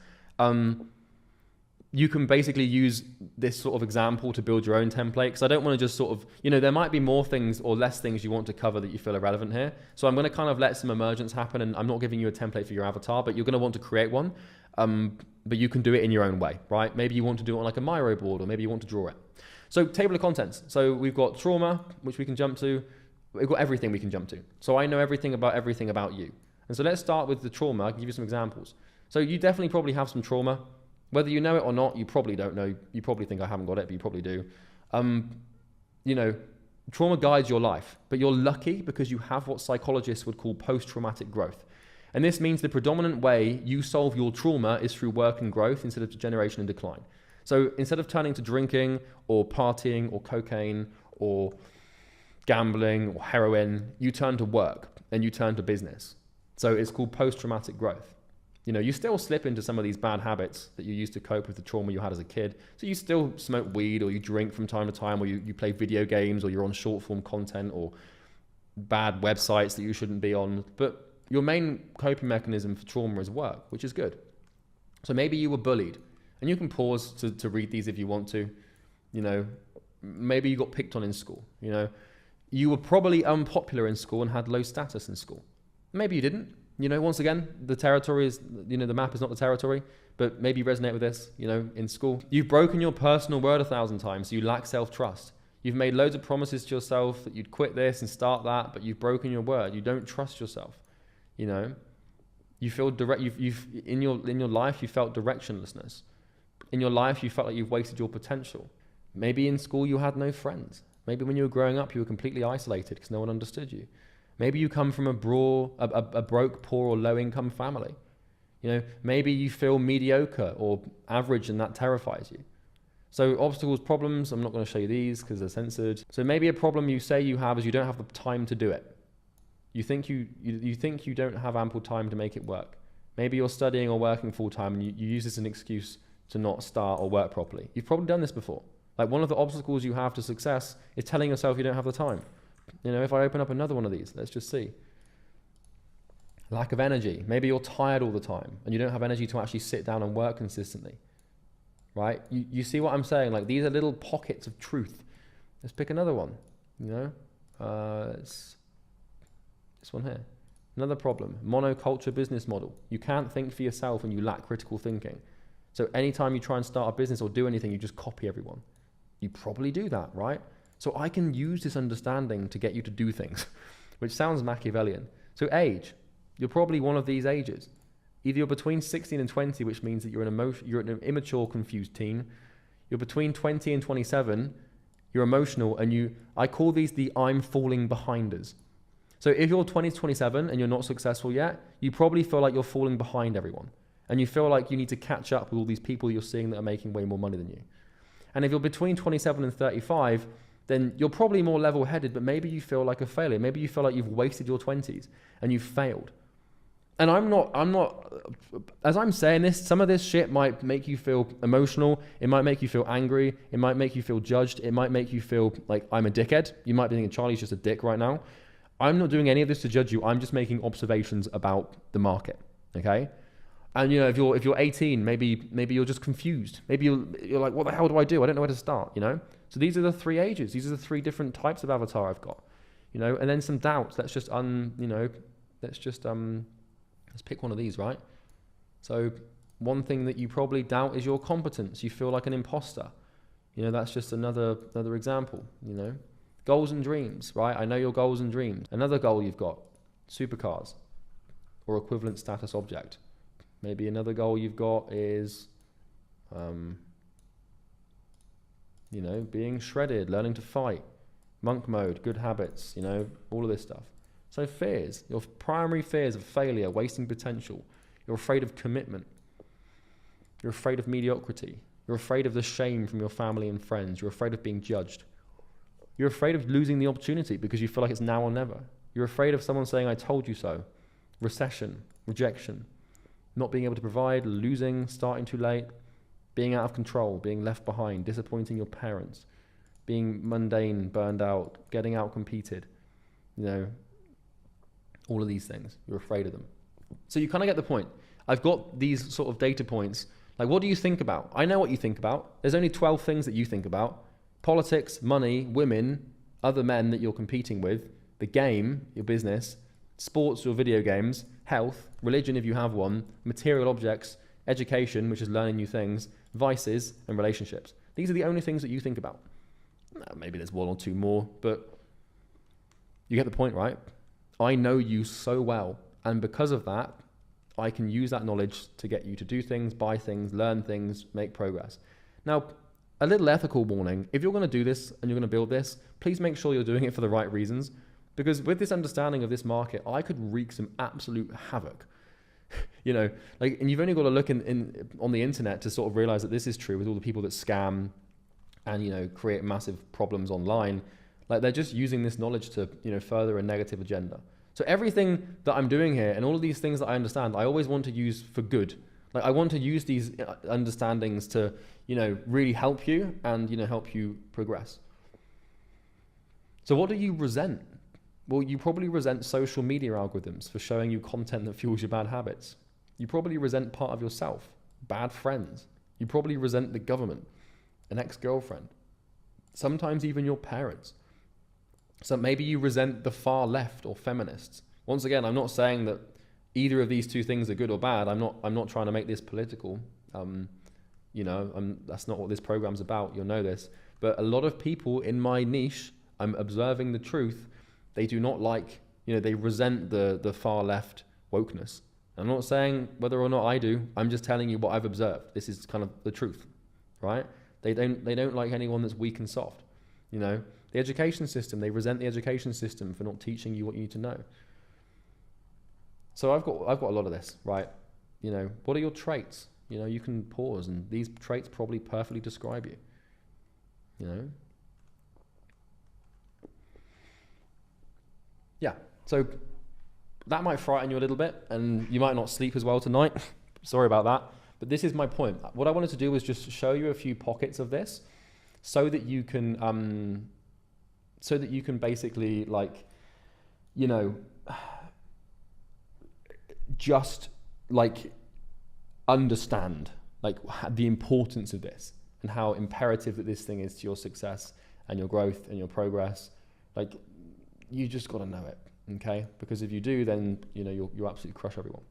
You can basically use this sort of example to build your own template, because I don't want to just sort of, you know, there might be more things or less things you want to cover that you feel are relevant here. So I'm going to kind of let some emergence happen, and I'm not giving you a template for your avatar, but you're going to want to create one. But you can do it in your own way, right? Maybe you want to do it on like a Miro board, or maybe you want to draw it. So table of contents. So we've got trauma, which we can jump to. We've got everything we can jump to. So I know everything about you. And so let's start with the trauma. I can give you some examples. So you definitely probably have some trauma. Whether you know it or not, you probably don't know. You probably think I haven't got it, but you probably do. You know, trauma guides your life, but you're lucky because you have what psychologists would call post-traumatic growth. And this means the predominant way you solve your trauma is through work and growth instead of degeneration and decline. So instead of turning to drinking or partying or cocaine or gambling or heroin, you turn to work and you turn to business. So it's called post-traumatic growth. You know, you still slip into some of these bad habits that you used to cope with the trauma you had as a kid. So you still smoke weed, or you drink from time to time, or you play video games, or you're on short form content or bad websites that you shouldn't be on. But your main coping mechanism for trauma is work, which is good. So maybe you were bullied, and you can pause to read these if you want to. You know, maybe you got picked on in school. You know, you were probably unpopular in school and had low status in school. Maybe you didn't. You know, once again, the territory is, you know, the map is not the territory, but maybe you resonate with this, you know, in school. You've broken your personal word 1,000 times, so you lack self-trust. You've made loads of promises to yourself that you'd quit this and start that, but you've broken your word. You don't trust yourself. You know, you feel in your life, you felt directionlessness. In your life, you felt like you've wasted your potential. Maybe in school, you had no friends. Maybe when you were growing up, you were completely isolated because no one understood you. Maybe you come from a broke, poor, or low-income family. You know, maybe you feel mediocre or average and that terrifies you. So obstacles, problems, I'm not going to show you these because they're censored. So maybe a problem you say you have is you don't have the time to do it. You think you don't have ample time to make it work. Maybe you're studying or working full-time and you use this as an excuse to not start or work properly. You've probably done this before. Like one of the obstacles you have to success is telling yourself you don't have the time. You know, if I open up another one of these, let's just see. Lack of energy. Maybe you're tired all the time and you don't have energy to actually sit down and work consistently. Right? You see what I'm saying? Like these are little pockets of truth. Let's pick another one. You know, it's this one here. Another problem, monoculture business model. You can't think for yourself and you lack critical thinking. So anytime you try and start a business or do anything, you just copy everyone. You probably do that, right? So I can use this understanding to get you to do things, which sounds Machiavellian. So age, you're probably one of these ages. Either you're between 16 and 20, which means that you're an immature, confused teen. You're between 20 and 27, you're emotional, and I call these the I'm falling behinders. So if you're 20 to 27 and you're not successful yet, you probably feel like you're falling behind everyone. And you feel like you need to catch up with all these people you're seeing that are making way more money than you. And if you're between 27 and 35, then you're probably more level-headed, but maybe you feel like a failure. Maybe you feel like you've wasted your 20s and you've failed. And I'm not, as I'm saying this, some of this shit might make you feel emotional. It might make you feel angry. It might make you feel judged. It might make you feel like I'm a dickhead. You might be thinking Charlie's just a dick right now. I'm not doing any of this to judge you. I'm just making observations about the market, okay? And you know, if you're 18, maybe you're just confused. Maybe you're like, what the hell do? I don't know where to start, you know? So these are the three ages. These are the three different types of avatar I've got, you know? And then some doubts. Let's pick one of these, right? So one thing that you probably doubt is your competence. You feel like an imposter. You know, that's just another example, you know? Goals and dreams, right? I know your goals and dreams. Another goal you've got, supercars or equivalent status object. Maybe another goal you've got is, you know, being shredded, learning to fight, monk mode, good habits, you know, all of this stuff. So fears, your primary fears of failure, wasting potential. You're afraid of commitment. You're afraid of mediocrity. You're afraid of the shame from your family and friends. You're afraid of being judged. You're afraid of losing the opportunity because you feel like it's now or never. You're afraid of someone saying, I told you so. Recession, rejection, not being able to provide, losing, starting too late, being out of control, being left behind, disappointing your parents, being mundane, burned out, getting out competed, you know, all of these things. You're afraid of them. So you kind of get the point. I've got these sort of data points. Like, what do you think about? I know what you think about. There's only 12 things that you think about. Politics, money, women, other men that you're competing with, the game, your business, sports or video games, health, religion if you have one, material objects, education, which is learning new things, vices, and relationships. These are the only things that you think about. Maybe there's one or two more, but you get the point, right? I know you so well, and because of that, I can use that knowledge to get you to do things, buy things, learn things, make progress. Now, a little ethical warning, if you're going to do this and you're going to build this, please make sure you're doing it for the right reasons, because with this understanding of this market, I could wreak some absolute havoc. You know, like, and you've only got to look on the internet to sort of realize that this is true with all the people that scam and, you know, create massive problems online. Like, they're just using this knowledge to, you know, further a negative agenda. So everything that I'm doing here and all of these things that I understand, I always want to use for good. Like, I want to use these understandings to, you know, really help you and, you know, help you progress. So what do you resent? Well, you probably resent social media algorithms for showing you content that fuels your bad habits. You probably resent part of yourself, bad friends. You probably resent the government, an ex-girlfriend, sometimes even your parents. So maybe you resent the far left or feminists. Once again, I'm not saying that either of these two things are good or bad. I'm not trying to make this political. You know, that's not what this program's about. You'll know this. But a lot of people in my niche, I'm observing the truth, they do not like, they resent the far left wokeness. I'm not saying whether or not I do, I'm just telling you what I've observed. This is kind of the truth, right? They don't like anyone that's weak and soft. The education system, they resent the education system for not teaching you what you need to know. So I've got a lot of this, right? What are your traits? You can pause, and these traits probably perfectly describe you. Yeah. So that might frighten you a little bit, and you might not sleep as well tonight. Sorry about that. But this is my point. What I wanted to do was just show you a few pockets of this, so that you can basically just understand the importance of this and how imperative that this thing is to your success and your growth and your progress. You just got to know it, okay? Because if you do, then you'll absolutely crush everyone.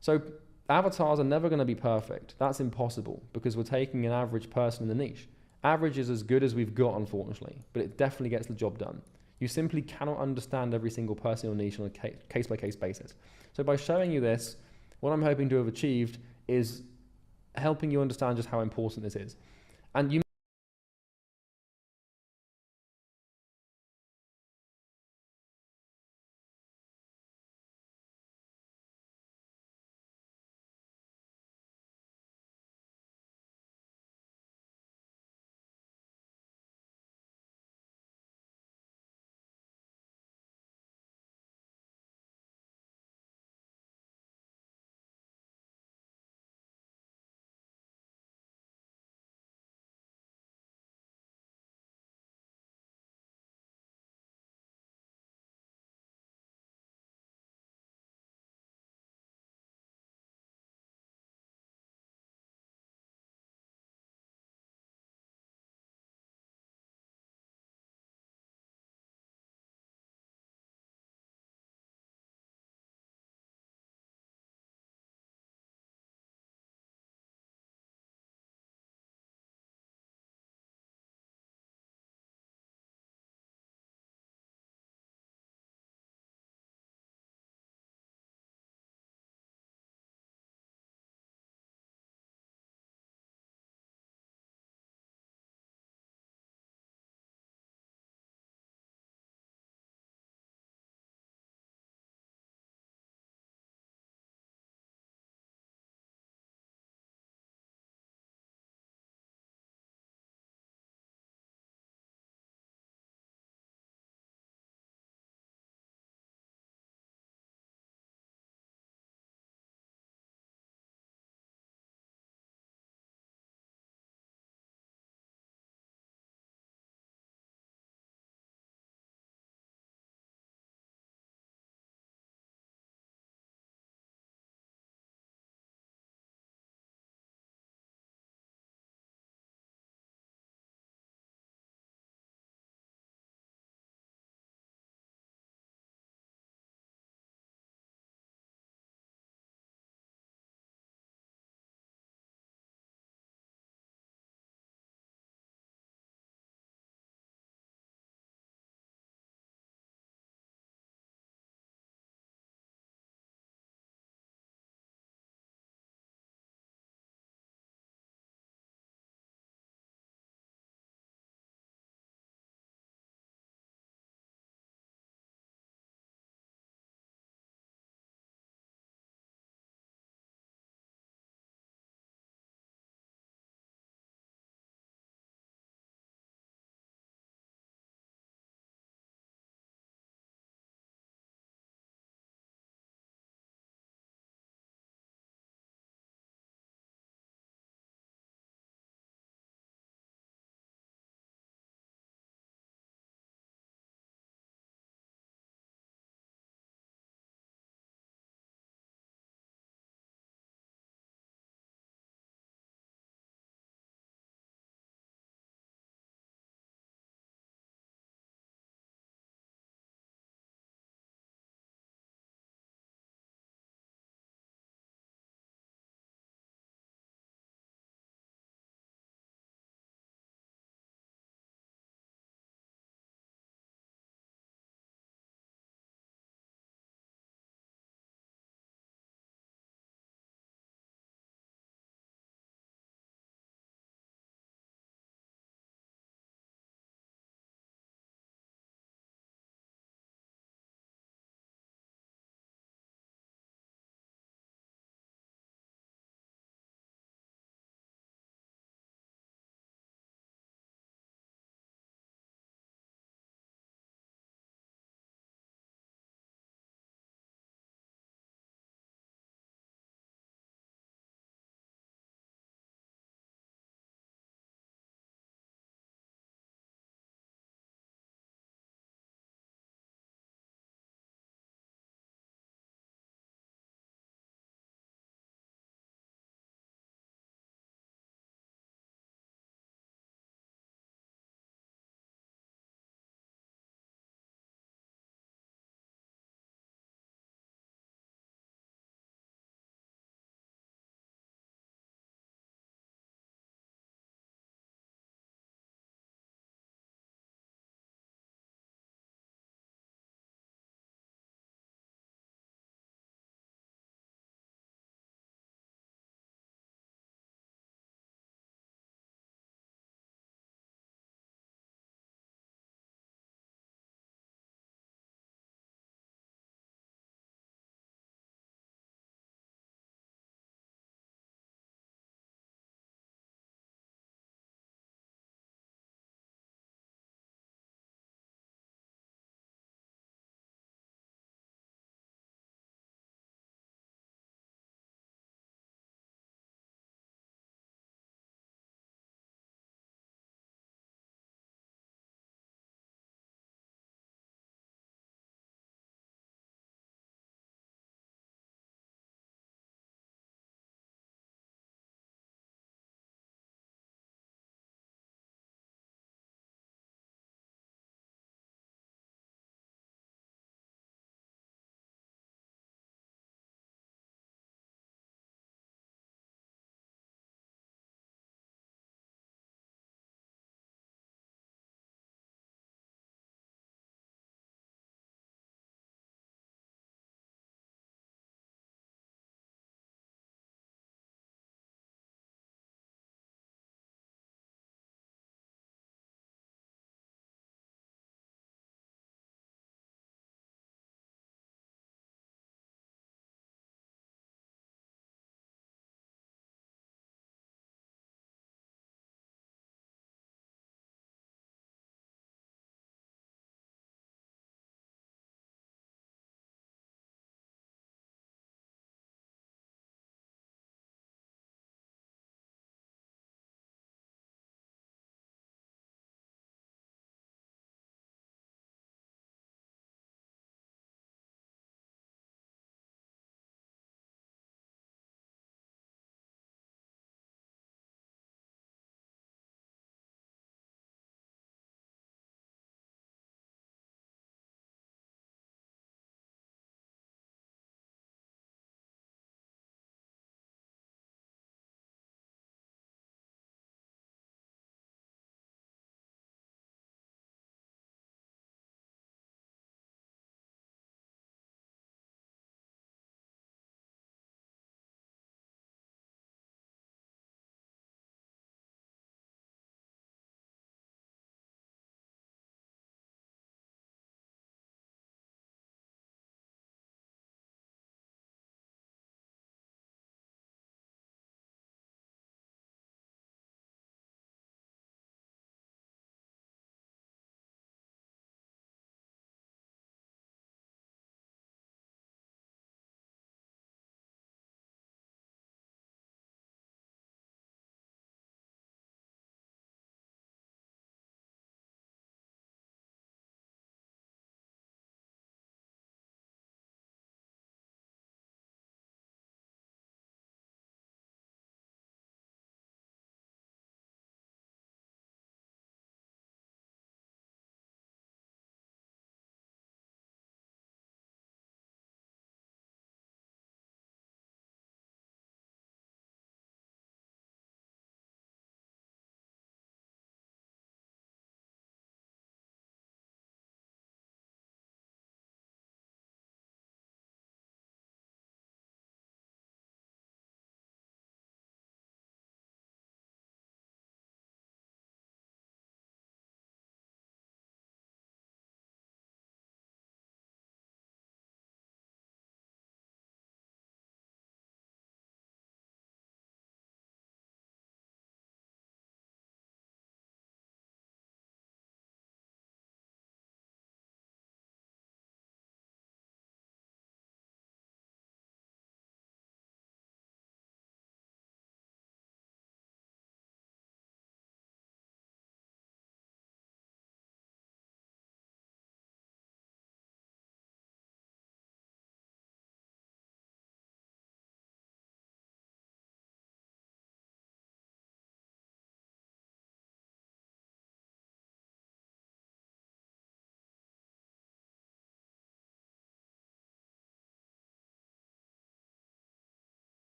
So avatars are never going to be perfect. That's impossible, because we're taking an average person in the niche. Average is as good as we've got, unfortunately, but it definitely gets the job done. You simply cannot understand every single person in your niche on a case-by-case basis. So by showing you this, what I'm hoping to have achieved is helping you understand just how important this is. And you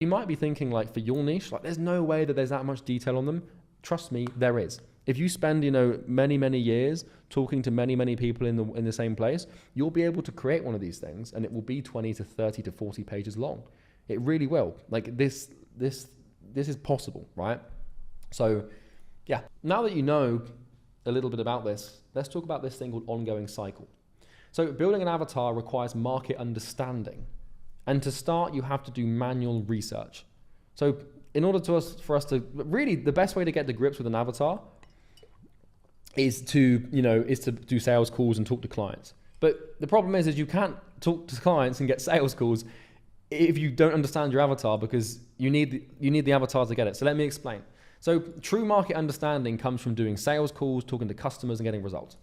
You might be thinking like for your niche, like there's no way that there's that much detail on them. Trust me, there is. If you spend, many years talking to many people in the same place, you'll be able to create one of these things and it will be 20 to 30 to 40 pages long. It really will. Like this is possible, right? So yeah, now that you know a little bit about this, let's talk about this thing called ongoing cycle. So building an avatar requires market understanding. And to start, you have to do manual research. So in order for us to really, the best way to get to grips with an avatar is to do sales calls and talk to clients. But the problem is you can't talk to clients and get sales calls if you don't understand your avatar, because you need the avatar to get it. So let me explain. So true market understanding comes from doing sales calls, talking to customers and getting results.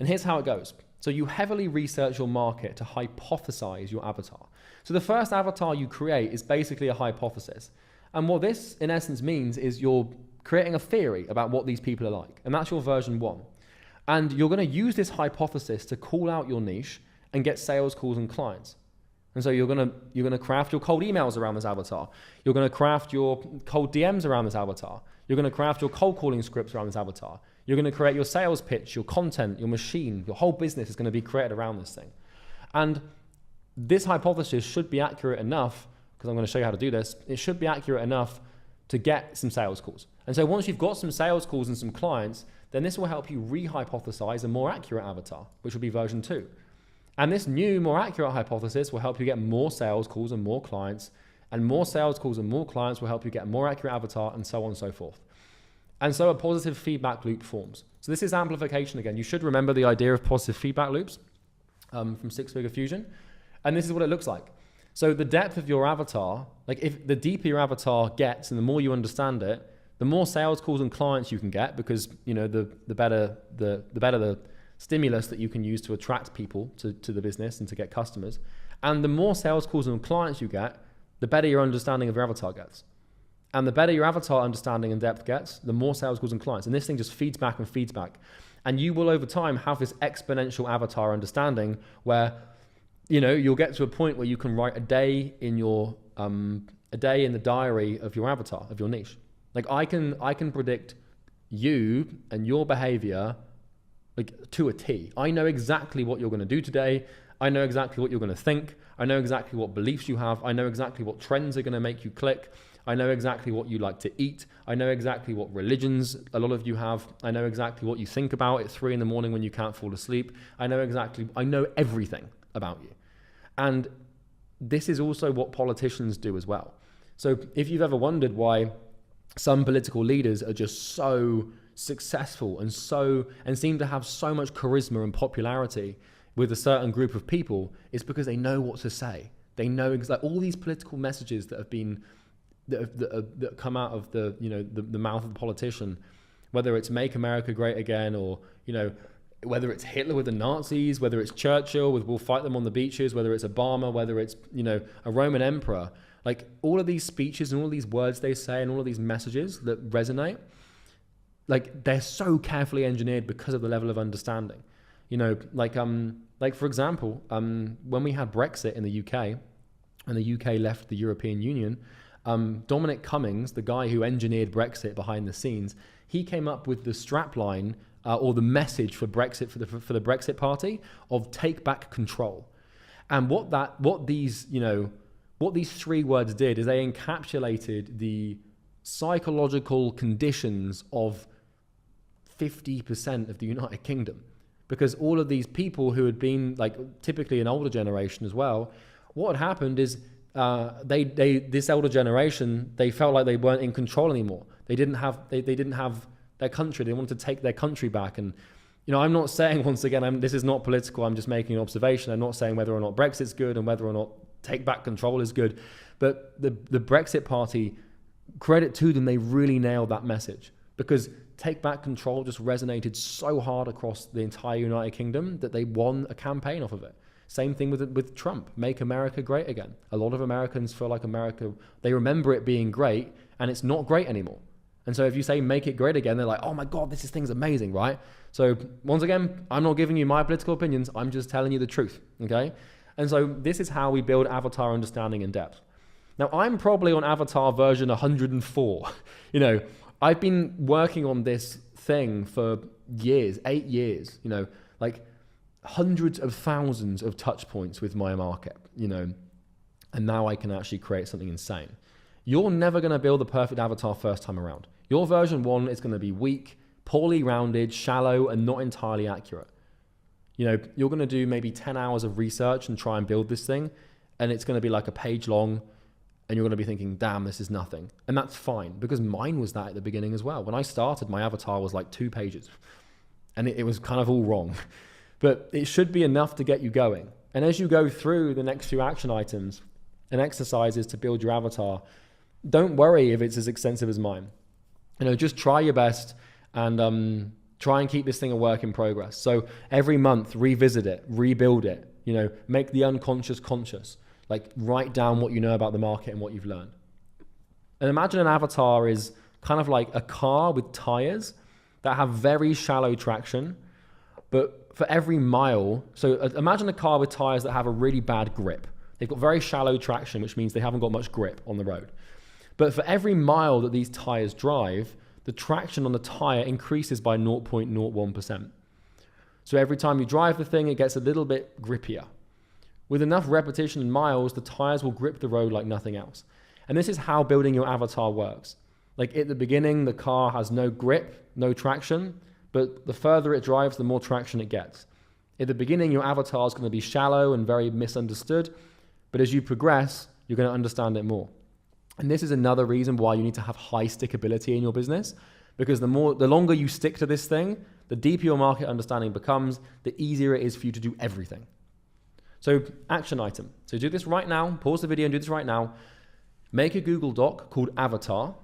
And here's how it goes. So you heavily research your market to hypothesize your avatar. So the first avatar you create is basically a hypothesis. And what this in essence means is you're creating a theory about what these people are like. And that's your version 1. And you're going to use this hypothesis to call out your niche and get sales calls and clients. And so you're going to craft your cold emails around this avatar. You're going to craft your cold DMs around this avatar. You're going to craft your cold calling scripts around this avatar. You're going to create your sales pitch, your content, your machine, your whole business is going to be created around this thing. And this hypothesis should be accurate enough, because I'm going to show you how to do this. It should be accurate enough to get some sales calls. And so once you've got some sales calls and some clients, then this will help you re-hypothesize a more accurate avatar, which will be version 2. And this new, more accurate hypothesis will help you get more sales calls and more clients, and more sales calls and more clients will help you get a more accurate avatar, and so on and so forth. And so a positive feedback loop forms. So this is amplification again. You should remember the idea of positive feedback loops from Six Figure Fusion. And this is what it looks like. So the depth of your avatar, like if the deeper your avatar gets and the more you understand it, the more sales calls and clients you can get, because the better the stimulus that you can use to attract people to the business and to get customers. And the more sales calls and clients you get, the better your understanding of your avatar gets. And the better your avatar understanding and depth gets, the more sales calls and clients. And this thing just feeds back and feeds back. And you will over time have this exponential avatar understanding where you'll get to a point where you can write a day in the diary of your avatar, of your niche. Like I can predict you and your behavior like to a T. I know exactly what you're going to do today. I know exactly what you're going to think. I know exactly what beliefs you have. I know exactly what trends are going to make you click. I know exactly what you like to eat. I know exactly what religions a lot of you have. I know exactly what you think about at 3 a.m. when you can't fall asleep. I know everything about you. And this is also what politicians do as well. So if you've ever wondered why some political leaders are just so successful and seem to have so much charisma and popularity with a certain group of people, it's because they know what to say. They know exactly all these political messages that have come out of the mouth of the politician, whether it's "Make America Great Again" or whether it's Hitler with the Nazis, whether it's Churchill with "We'll fight them on the beaches," whether it's Obama, whether it's a Roman emperor. Like all of these speeches and all these words they say and all of these messages that resonate, like they're so carefully engineered because of the level of understanding. Like for example, when we had Brexit in the UK and the UK left the European Union, Dominic Cummings, the guy who engineered Brexit behind the scenes, he came up with the strapline or the message for Brexit for the Brexit Party of "take back control." And what these 3 words did is they encapsulated the psychological conditions of 50% of the United Kingdom, because all of these people who had been like typically an older generation as well, what had happened is this older generation, they felt like they weren't in control anymore. They didn't have their country. They wanted to take their country back. And I'm not saying, once again, this is not political. I'm just making an observation. I'm not saying whether or not Brexit's good and whether or not take back control is good. But the Brexit Party, credit to them, they really nailed that message, because take back control just resonated so hard across the entire United Kingdom that they won a campaign off of it. Same thing with Trump, "Make America Great Again." A lot of Americans feel like America, they remember it being great, and it's not great anymore. And so if you say "make it great again," they're like, "Oh my God, this thing's amazing," right? So once again, I'm not giving you my political opinions. I'm just telling you the truth, okay? And so this is how we build avatar understanding in depth. Now, I'm probably on avatar version 104. You know, I've been working on this thing for years, 8 years, you know, like hundreds of thousands of touch points with my market, you know, and now I can actually create something insane. You're never going to build the perfect avatar first time around. Your version 1 is going to be weak, poorly rounded, shallow, and not entirely accurate. You know, you're going to do maybe 10 hours of research and try and build this thing, and it's going to be like a page long, and you're going to be thinking, damn, this is nothing. And that's fine, because mine was that at the beginning as well. When I started, my avatar was like 2 pages, and it was kind of all wrong. But it should be enough to get you going. And as you go through the next few action items and exercises to build your avatar, don't worry if it's as extensive as mine. You know, just try your best and try and keep this thing a work in progress. So every month, revisit it, rebuild it, you know, make the unconscious conscious. Like write down what you know about the market and what you've learned. And imagine an avatar is kind of like a car with tires that have very shallow traction, but for every mile, so imagine a car with tires that have a really bad grip. They've got very shallow traction, which means they haven't got much grip on the road. But for every mile that these tires drive, the traction on the tire increases by 0.01%. So every time you drive the thing, it gets a little bit grippier. With enough repetition and miles, the tires will grip the road like nothing else. And this is how building your avatar works. Like at the beginning, the car has no grip, no traction, but the further it drives, the more traction it gets. At the beginning, your avatar is going to be shallow and very misunderstood, but as you progress, you're going to understand it more. And this is another reason why you need to have high stickability in your business, because the longer you stick to this thing, the deeper your market understanding becomes, the easier it is for you to do everything. So action item. So do this right now, pause the video and do this right now. Make a Google Doc called Avatar,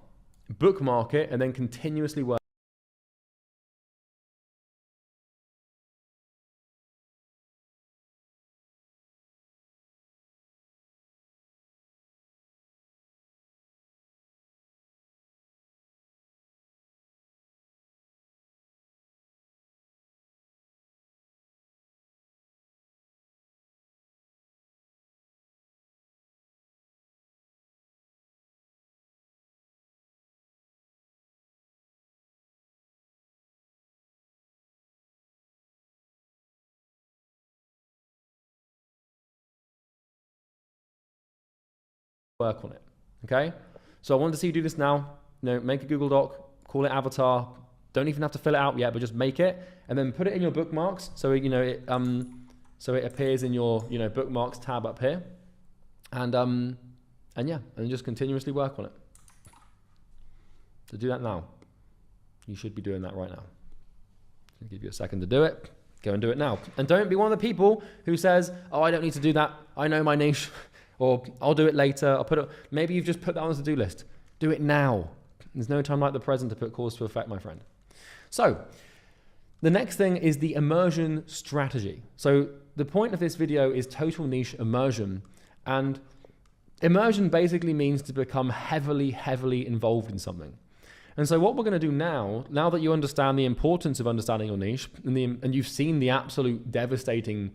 bookmark it, and then continuously work on it, okay? So I want to see you do this now. You know, make a Google Doc, call it Avatar. Don't even have to fill it out yet, but just make it and then put it in your bookmarks. So it appears in your bookmarks tab up here, and just continuously work on it. So do that now. You should be doing that right now. I'll give you a second to do it. Go and do it now. And don't be one of the people who says, "Oh, I don't need to do that. I know my niche." Or I'll do it later. Maybe you've just put that on the to-do list. Do it now. There's no time like the present to put cause to effect, my friend. So the next thing is the immersion strategy. So the point of this video is total niche immersion. And immersion basically means to become heavily, heavily involved in something. And so what we're going to do now that you understand the importance of understanding your niche and you've seen the absolute devastating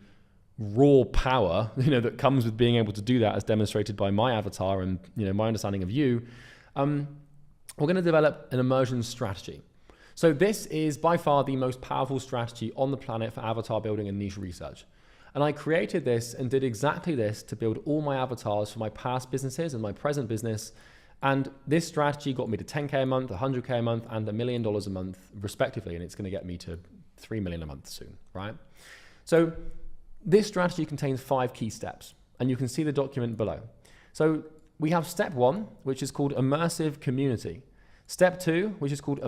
raw power, that comes with being able to do that, as demonstrated by my avatar and my understanding of you, we're going to develop an immersion strategy. So this is by far the most powerful strategy on the planet for avatar building and niche research. And I created this and did exactly this to build all my avatars for my past businesses and my present business. And this strategy got me to 10K a month, 100K a month, and $1 million a month, respectively. And it's going to get me to 3 million a month soon, right? So this strategy contains 5 key steps, and you can see the document below. So we have step 1, which is called immersive community. Step 2, which is called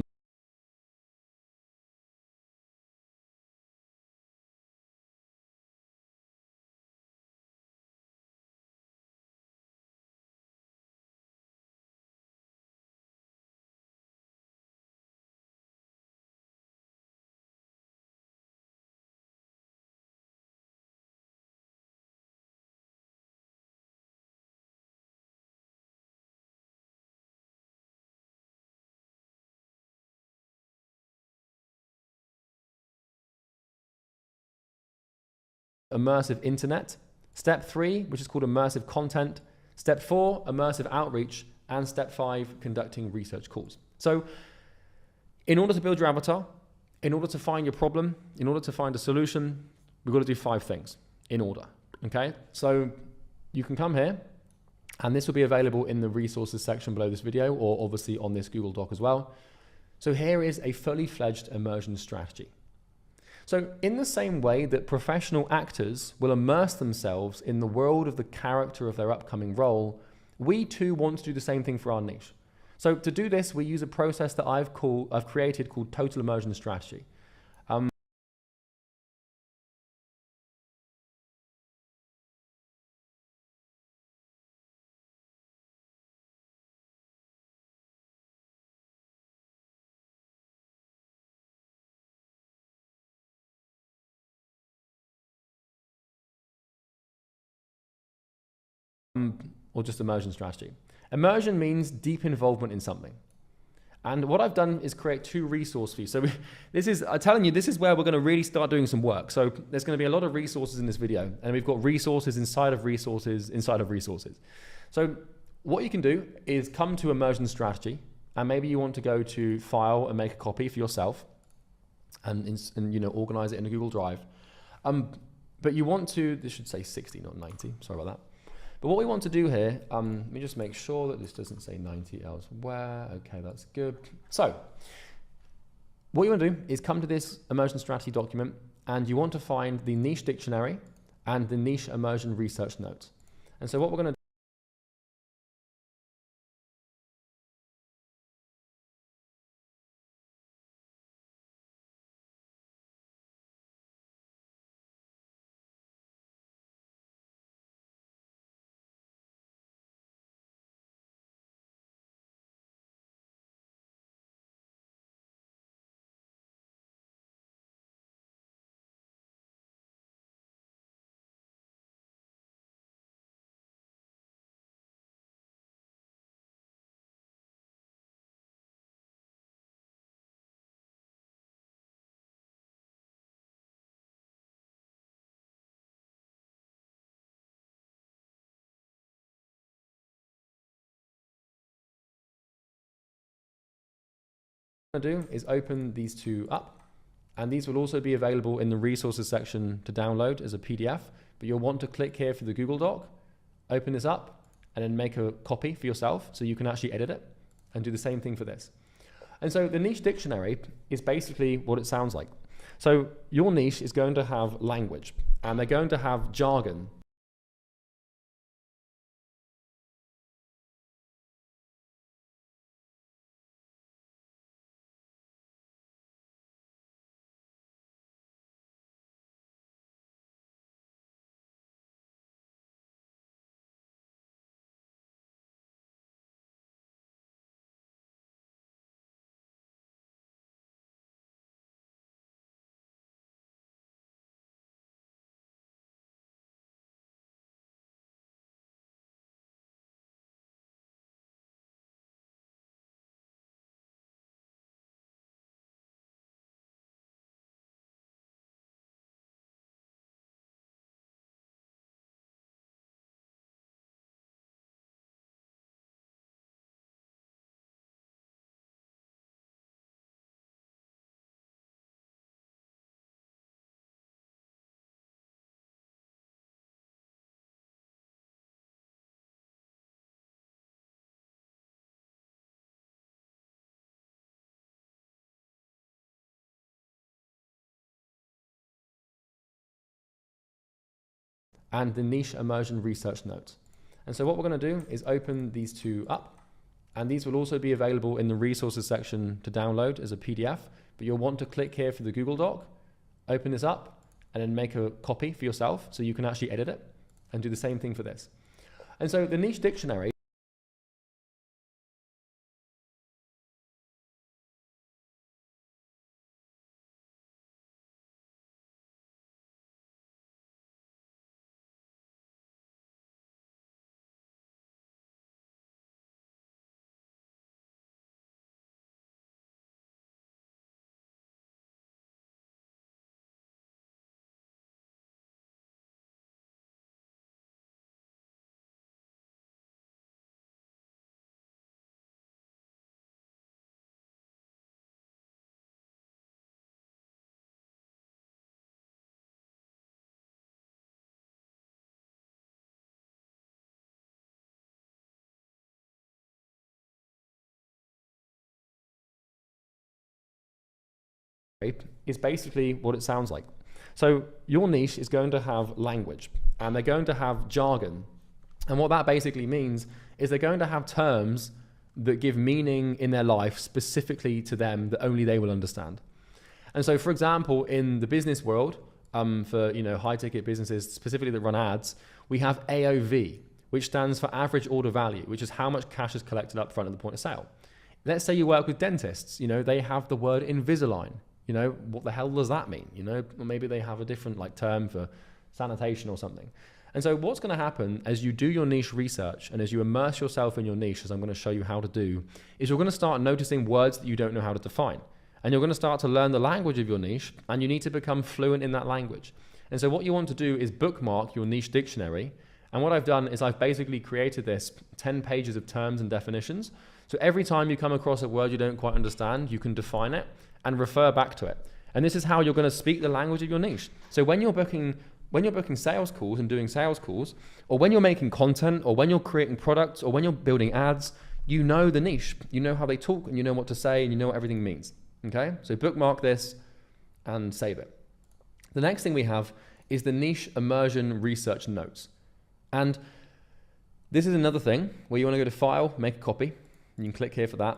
immersive internet. Step 3, which is called immersive content. Step 4, immersive outreach. And step 5, conducting research calls. So in order to build your avatar, in order to find your problem, in order to find a solution, we've got to do 5 things in order, okay? So you can come here, and this will be available in the resources section below this video, or obviously on this Google Doc as well. So here is a fully fledged immersion strategy. So in the same way that professional actors will immerse themselves in the world of the character of their upcoming role, we too want to do the same thing for our niche. So to do this, we use a process that I've created called total immersion strategy. Or just immersion strategy. Immersion means deep involvement in something. And what I've done is create 2 resource views. So I'm telling you, this is where we're going to really start doing some work. So there's going to be a lot of resources in this video, and we've got resources inside of resources inside of resources. So what you can do is come to immersion strategy, and maybe you want to go to file and make a copy for yourself, and you know, organize it in a Google Drive. But you want to, this should say 60, not 90. Sorry about that. But what we want to do here, let me just make sure that this doesn't say 90 elsewhere. Okay, that's good. So what you want to do is come to this immersion strategy document, and you want to find the niche dictionary and the niche immersion research notes. And so what we're going to do is open these 2 up, and these will also be available in the resources section to download as a PDF, but you'll want to click here for the Google Doc, open this up, and then make a copy for yourself so you can actually edit it, and do the same thing for this. And so the niche dictionary is basically what it sounds like. So your niche is going to have language, and they're going to have jargon. And the niche immersion research notes. And so what we're going to do is open these 2 up, and these will also be available in the resources section to download as a PDF, but you'll want to click here for the Google Doc, open this up, and then make a copy for yourself so you can actually edit it, and do the same thing for this. And so the niche dictionary is basically what it sounds like. So your niche is going to have language and they're going to have jargon. And what that basically means is they're going to have terms that give meaning in their life specifically to them that only they will understand. And so, for example, in the business world, for high ticket businesses specifically that run ads, we have AOV, which stands for average order value, which is how much cash is collected up front at the point of sale. Let's say you work with dentists, they have the word Invisalign. What the hell does that mean? Or maybe they have a different term for sanitation or something. And so what's going to happen as you do your niche research and as you immerse yourself in your niche, as I'm going to show you how to do, is you're going to start noticing words that you don't know how to define. And you're going to start to learn the language of your niche, and you need to become fluent in that language. And so what you want to do is bookmark your niche dictionary. And what I've done is I've basically created this 10 pages of terms and definitions. So every time you come across a word you don't quite understand, you can define it and refer back to it. And this is how you're going to speak the language of your niche. So when you're booking sales calls and doing sales calls, or when you're making content, or when you're creating products, or when you're building ads, you know the niche, you know how they talk, and you know what to say, and you know what everything means. Okay, so bookmark this and save it. The next thing we have is the niche immersion research notes. And this is another thing where you want to go to File, make a copy. You can click here for that.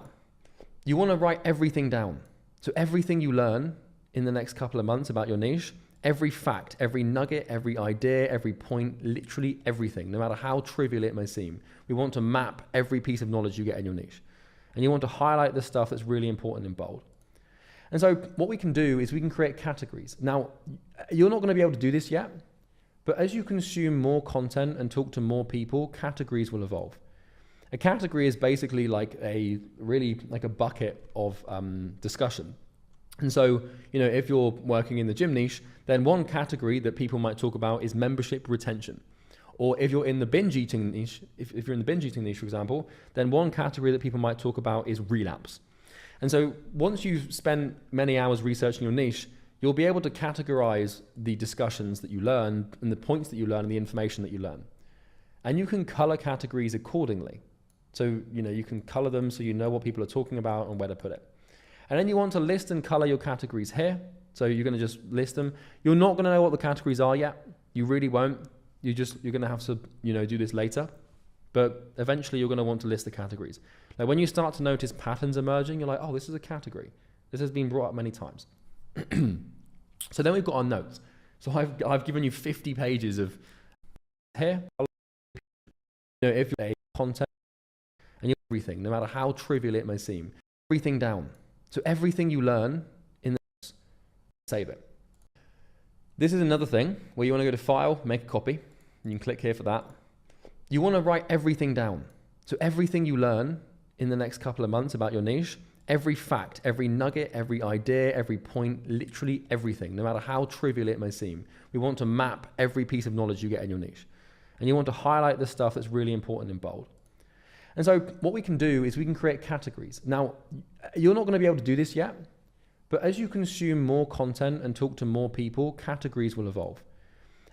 You want to write everything down. So everything you learn in the next couple of months about your niche, every fact, every nugget, every idea, every point, literally everything, no matter how trivial it may seem. We want to map every piece of knowledge you get in your niche. And you want to highlight the stuff that's really important in bold. And so what we can do is we can create categories. Now, you're not going to be able to do this yet, but as you consume more content and talk to more people, categories will evolve. A category is basically like a bucket of discussion. And so, if you're working in the gym niche, then one category that people might talk about is membership retention. Or if you're in the binge eating niche, if you're in the binge eating niche, for example, then one category that people might talk about is relapse. And so once you've spent many hours researching your niche, you'll be able to categorize the discussions that you learn and the points that you learn and the information that you learn. And you can color categories accordingly. So, you can color them so you know what people are talking about and where to put it. And then you want to list and color your categories here. So you're going to just list them. You're not going to know what the categories are yet. You really won't. You're going to have to, do this later. But eventually you're going to want to list the categories. Like when you start to notice patterns emerging, you're like, oh, this is a category. This has been brought up many times. So then we've got our notes. So I've given you 50 pages of here. If you're content and everything, no matter how trivial it may seem, everything down. So everything you learn in the save it. This is another thing where you want to go to File, make a copy. You can click here for that. You want to write everything down. So everything you learn in the next couple of months about your niche, every fact, every nugget, every idea, every point, literally everything, no matter how trivial it may seem. We want to map every piece of knowledge you get in your niche. And you want to highlight the stuff that's really important in bold. And so what we can do is we can create categories. Now, you're not going to be able to do this yet, but as you consume more content and talk to more people, categories will evolve.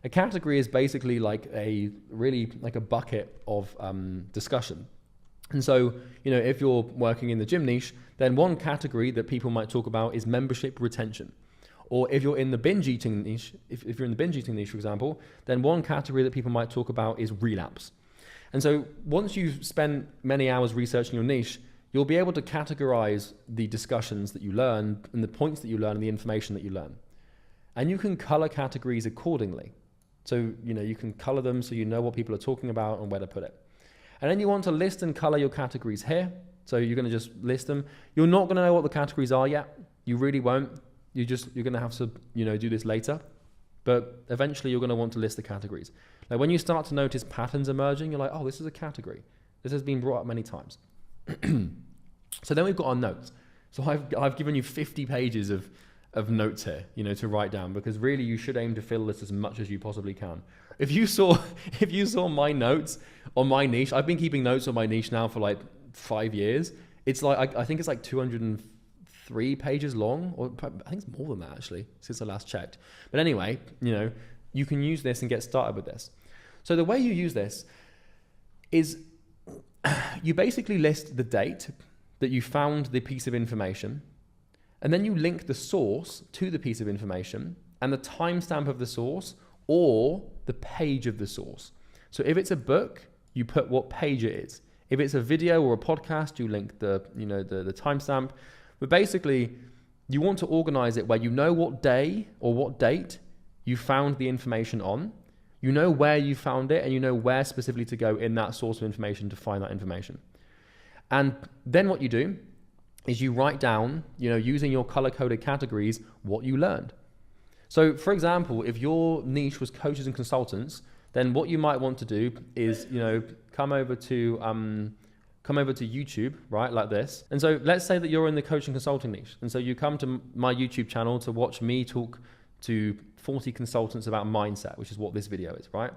A category is basically like a bucket of discussion. And so, if you're working in the gym niche, then one category that people might talk about is membership retention. Or if you're in the binge eating niche, if you're in the binge eating niche, for example, then one category that people might talk about is relapse. And so once you've spent many hours researching your niche, you'll be able to categorize the discussions that you learn and the points that you learn and the information that you learn. And you can color categories accordingly. So, you can color them so you know what people are talking about and where to put it. And then you want to list and color your categories here. So you're going to just list them. You're not going to know what the categories are yet. You really won't. You're going to have to, do this later. But eventually you're going to want to list the categories. Like when you start to notice patterns emerging, you're like, oh, this is a category. This has been brought up many times. So then we've got our notes. So I've given you 50 pages of notes here, to write down, because really you should aim to fill this as much as you possibly can. If you saw my notes on my niche, I've been keeping notes on my niche now for like 5 years. It's like, I think it's like 203 pages long, or I think it's more than that actually, since I last checked. But anyway, you can use this and get started with this. So the way you use this is you basically list the date that you found the piece of information, And then you link the source to the piece of information and the timestamp of the source or the page of the source. So if it's a book, you put what page it is. If it's a video or a podcast, you link the timestamp. But basically, you want to organize it where you know what day or what date you found the information on, you know where you found it, and you know where specifically to go in that source of information to find that information. And then what you do is you write down, using your color-coded categories, what you learned. So for example, if your niche was coaches and consultants, then what you might want to do is, come over to YouTube, right, like this. And so let's say that you're in the coaching consulting niche. And so you come to my YouTube channel to watch me talk to 40 consultants about mindset, which is what this video is, right?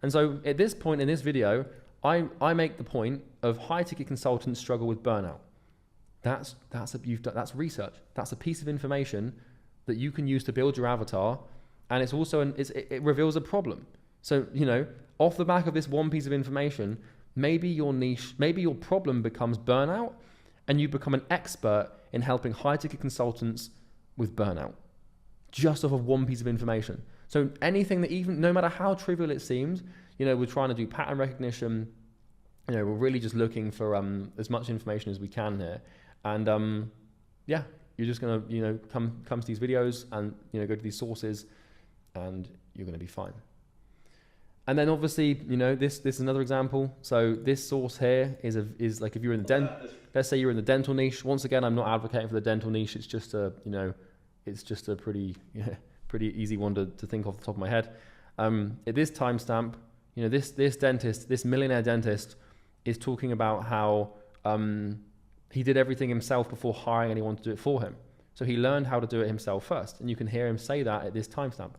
And so at this point in this video, I make the point of high ticket consultants struggle with burnout. That's research. That's a piece of information that you can use to build your avatar. And it's also, it reveals a problem. So, off the back of this one piece of information, maybe your niche, maybe your problem becomes burnout, and you become an expert in helping high ticket consultants with burnout, just off of one piece of information. So anything that, even no matter how trivial it seems, we're trying to do pattern recognition. We're really just looking for as much information as we can here. And you're just gonna come to these videos and go to these sources, and you're gonna be fine. And then obviously, this is another example. So this source here is like if you're in the let's say you're in the dental niche. Once again, I'm not advocating for the dental niche. It's just a pretty easy one to think off the top of my head. At this timestamp, this dentist, this millionaire dentist, is talking about how he did everything himself before hiring anyone to do it for him. So he learned how to do it himself first, and you can hear him say that at this timestamp.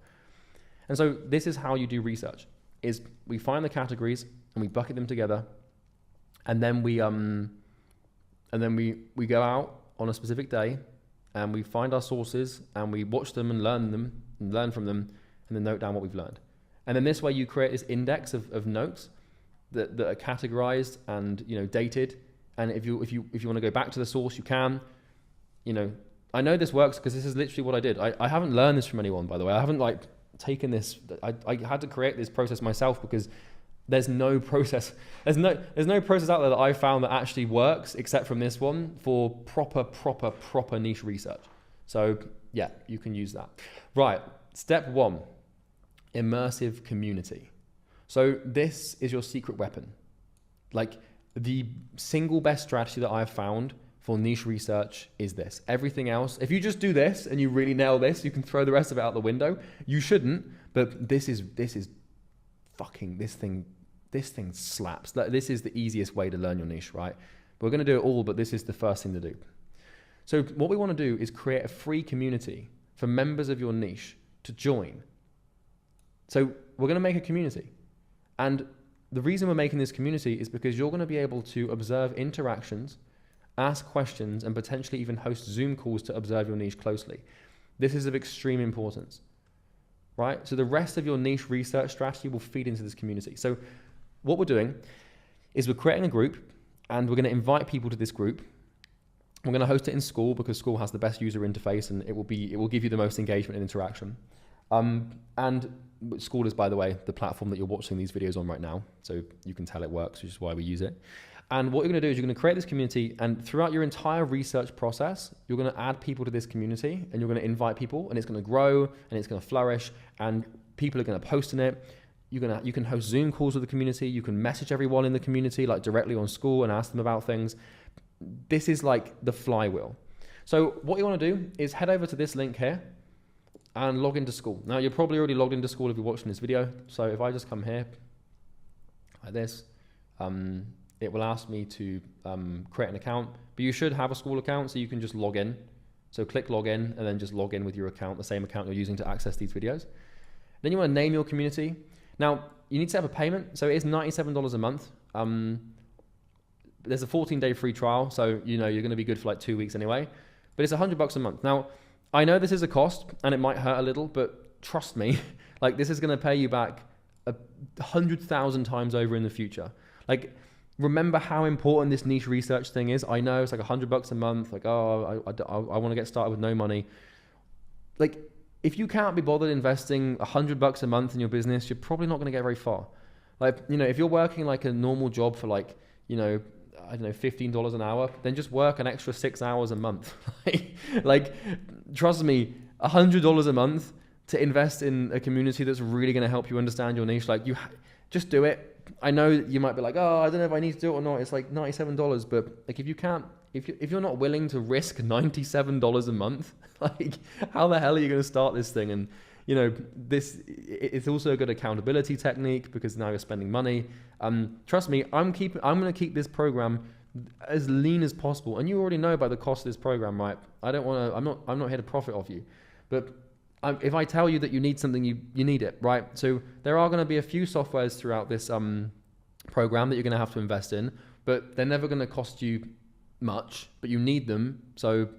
And so this is how you do research. Is we find the categories and we bucket them together, and then we go out on a specific day and we find our sources and we watch them and learn from them, and then note down what we've learned. And then this way you create this index of notes that are categorized and dated. And if you want to go back to the source, you can. I know this works because this is literally what I did. I haven't learned this from anyone, by the way. I haven't taken this. I had to create this process myself because there's no process. There's no process out there that I found that actually works except from this one for proper niche research. So yeah, you can use that. Right. Step 1, immersive community. So this is your secret weapon. Like the single best strategy that I've found for niche research is this. Everything else, if you just do this and you really nail this, you can throw the rest of it out the window. You shouldn't, but this thing slaps. This is the easiest way to learn your niche, right? We're going to do it all, but this is the first thing to do. So what we want to do is create a free community for members of your niche to join. So we're going to make a community. And the reason we're making this community is because you're going to be able to observe interactions, ask questions, and potentially even host Zoom calls to observe your niche closely. This is of extreme importance, right? So the rest of your niche research strategy will feed into this community. So what we're doing is we're creating a group, and we're going to invite people to this group. We're going to host it in Skool because Skool has the best user interface, and it will give you the most engagement and interaction. And Skool is, by the way, the platform that you're watching these videos on right now. So you can tell it works, which is why we use it. And what you're going to do is you're going to create this community, and throughout your entire research process, you're going to add people to this community, and you're going to invite people, and it's going to grow, and it's going to flourish, and people are going to post in it. You can host Zoom calls with the community. You can message everyone in the community, like directly on Skool, and ask them about things. This is like the flywheel. So what you want to do is head over to this link here and log into Skool. Now, you're probably already logged into Skool if you're watching this video. So if I just come here like this, it will ask me to create an account, but you should have a Skool account, so you can just log in. So click log in, and then just log in with your account, the same account you're using to access these videos. Then you want to name your community. Now, you need to set up a payment. So it is $97 a month. There's a 14-day free trial, so you're going to be good for like 2 weeks anyway, but it's $100 a month. Now, I know this is a cost, and it might hurt a little, but trust me, like this is going to pay you back 100,000 times over in the future. Like remember how important this niche research thing is. I know it's like $100 a month. Like, oh, I want to get started with no money. Like, if you can't be bothered investing $100 a month in your business, you're probably not going to get very far. Like, you know, if you're working like a normal job for like, you know, I don't know, $15 an hour, then just work an extra 6 hours a month. Like, trust me, $100 a month to invest in a community that's really going to help you understand your niche. Like, just do it. I know you might be like, oh, I don't know if I need to do it or not. It's like $97, but like, if you're not willing to risk $97 a month, like, how the hell are you going to start this thing? And you know, it's also a good accountability technique because now you're spending money. Trust me, I'm going to keep this program as lean as possible. And you already know about the cost of this program, right? I'm not here to profit off you, but if I tell you that you need something, you need it, right? So there are going to be a few softwares throughout this program that you're going to have to invest in, but they're never going to cost you much, but you need them. So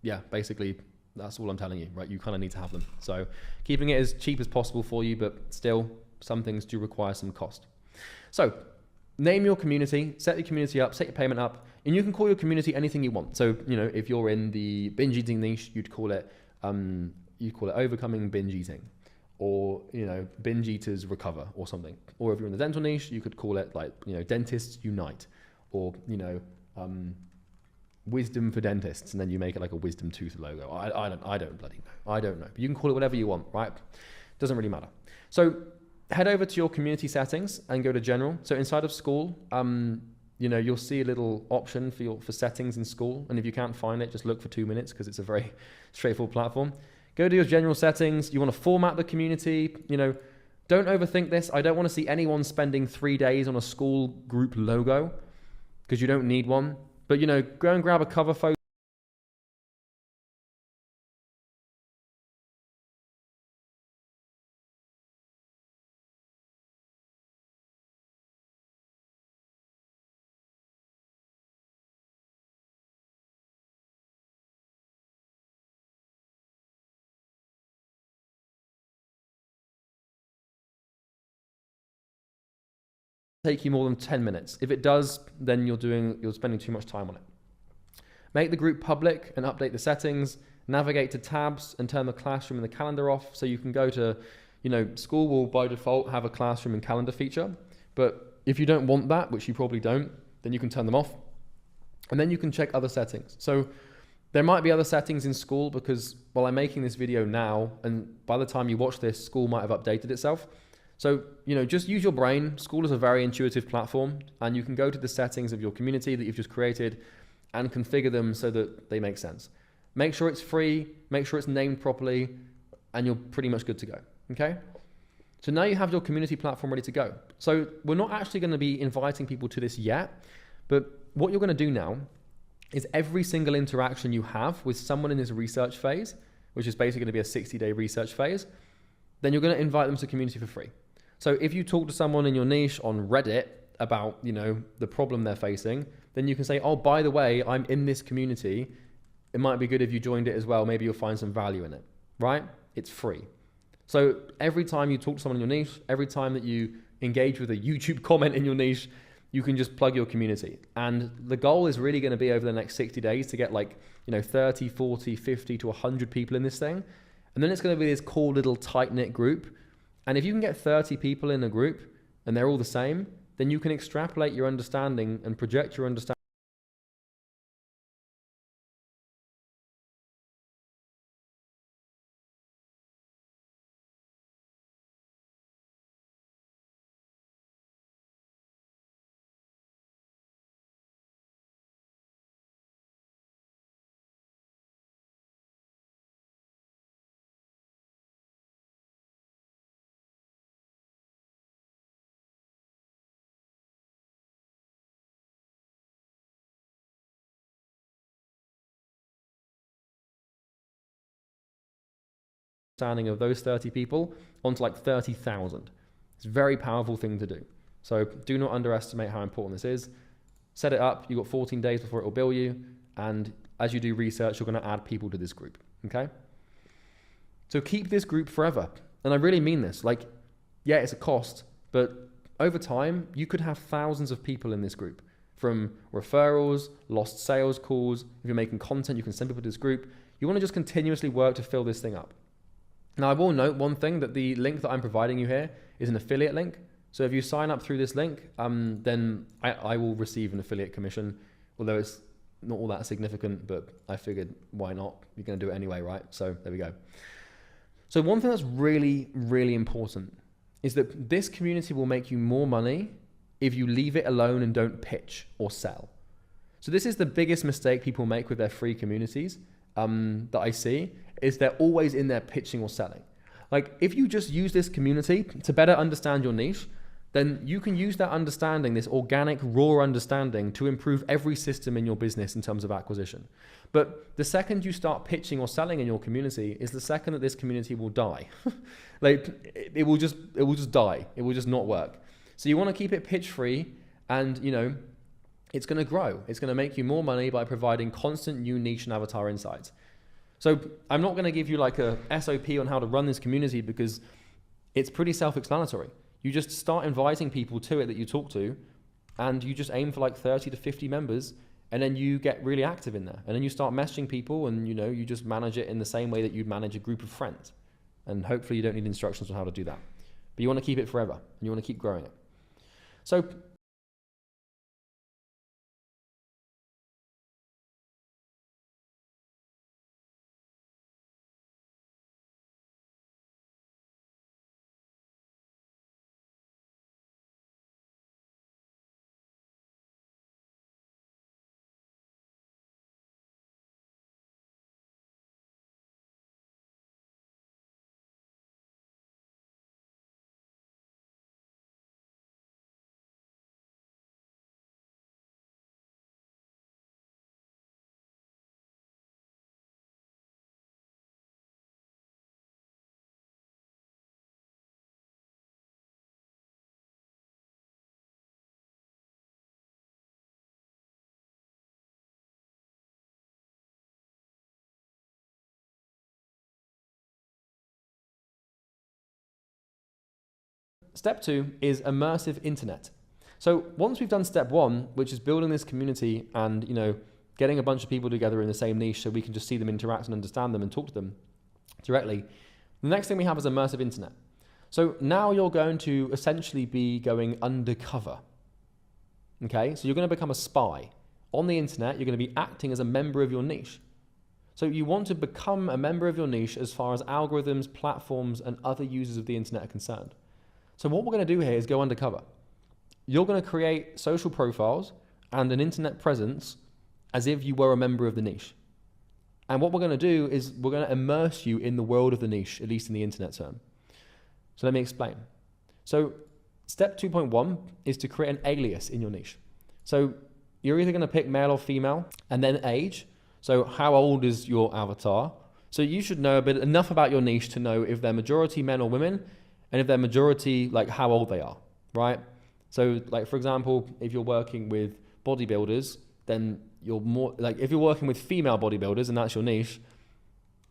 yeah, basically that's all I'm telling you, right? You kind of need to have them. So keeping it as cheap as possible for you, but still some things do require some cost. So name your community, set your community up, set your payment up, and you can call your community anything you want. So, you know, if you're in the binge eating niche, you'd call it overcoming binge eating, or, you know, binge eaters recover or something. Or if you're in the dental niche, you could call it like, you know, dentists unite, or, you know, wisdom for dentists, and then you make it like a wisdom tooth logo. I don't bloody know. I don't know. But you can call it whatever you want, right? Doesn't really matter. So head over to your community settings and go to general. So inside of Skool, you know, you'll see a little option for settings in Skool. And if you can't find it, just look for 2 minutes because it's a very straightforward platform. Go to your general settings. You want to format the community. You know, don't overthink this. I don't want to see anyone spending 3 days on a Skool group logo because you don't need one. But, you know, go and grab a cover photo. Take you more than 10 minutes. If it does, then you're spending too much time on it. Make the group public and update the settings. Navigate to tabs and turn the classroom and the calendar off. So you can go to, you know, Skool will by default have a classroom and calendar feature. But if you don't want that, which you probably don't, then you can turn them off. And then you can check other settings. So there might be other settings in Skool because, well, I'm making this video now, and by the time you watch this, Skool might have updated itself. So, you know, just use your brain. Skool is a very intuitive platform, and you can go to the settings of your community that you've just created and configure them so that they make sense. Make sure it's free, make sure it's named properly, and you're pretty much good to go, okay? So now you have your community platform ready to go. So we're not actually going to be inviting people to this yet, but what you're going to do now is every single interaction you have with someone in this research phase, which is basically going to be a 60-day research phase, then you're going to invite them to community for free. So if you talk to someone in your niche on Reddit about, you know, the problem they're facing, then you can say, oh, by the way, I'm in this community. It might be good if you joined it as well. Maybe you'll find some value in it, right? It's free. So every time you talk to someone in your niche, every time that you engage with a YouTube comment in your niche, you can just plug your community. And the goal is really going to be over the next 60 days to get like, you know, 30, 40, 50 to 100 people in this thing. And then it's going to be this cool little tight-knit group. And if you can get 30 people in a group and they're all the same, then you can extrapolate your understanding and project your understanding of those 30 people onto like 30,000. It's a very powerful thing to do. So do not underestimate how important this is. Set it up. You've got 14 days before it will bill you. And as you do research, you're going to add people to this group. Okay? So keep this group forever. And I really mean this. Like, yeah, it's a cost, but over time, you could have thousands of people in this group, from referrals, lost sales calls. If you're making content, you can send people to this group. You want to just continuously work to fill this thing up. Now, I will note one thing, that the link that I'm providing you here is an affiliate link. So if you sign up through this link, then I will receive an affiliate commission, although it's not all that significant, but I figured why not? You're going to do it anyway, right? So there we go. So one thing that's really, really important is that this community will make you more money if you leave it alone and don't pitch or sell. So this is the biggest mistake people make with their free communities that I see, is they're always in there pitching or selling. Like, if you just use this community to better understand your niche, then you can use that understanding, this organic, raw understanding, to improve every system in your business in terms of acquisition. But the second you start pitching or selling in your community is the second that this community will die. Like, it will just die. It will just not work. So you want to keep it pitch free, and it's going to grow. It's going to make you more money by providing constant new niche and avatar insights. So I'm not going to give you like a SOP on how to run this community, because it's pretty self-explanatory. You just start inviting people to it that you talk to, and you just aim for like 30 to 50 members, and then you get really active in there. And then you start messaging people, and you just manage it in the same way that you'd manage a group of friends. And hopefully you don't need instructions on how to do that. But you want to keep it forever, and you want to keep growing it. So step 2 is immersive internet. So once we've done step 1, which is building this community and getting a bunch of people together in the same niche so we can just see them interact and understand them and talk to them directly, the next thing we have is immersive internet. So now you're going to essentially be going undercover. Okay, so you're going to become a spy on the internet. You're going to be acting as a member of your niche. So you want to become a member of your niche as far as algorithms, platforms, and other users of the internet are concerned. So what we're going to do here is go undercover. You're going to create social profiles and an internet presence as if you were a member of the niche. And what we're going to do is we're going to immerse you in the world of the niche, at least in the internet term. So let me explain. So step 2.1 is to create an alias in your niche. So you're either going to pick male or female, and then age. So how old is your avatar? So you should know enough about your niche to know if they're majority men or women, and if they're majority, like how old they are, right? So like, for example, if you're working with bodybuilders, then you're more, like if you're working with female bodybuilders and that's your niche,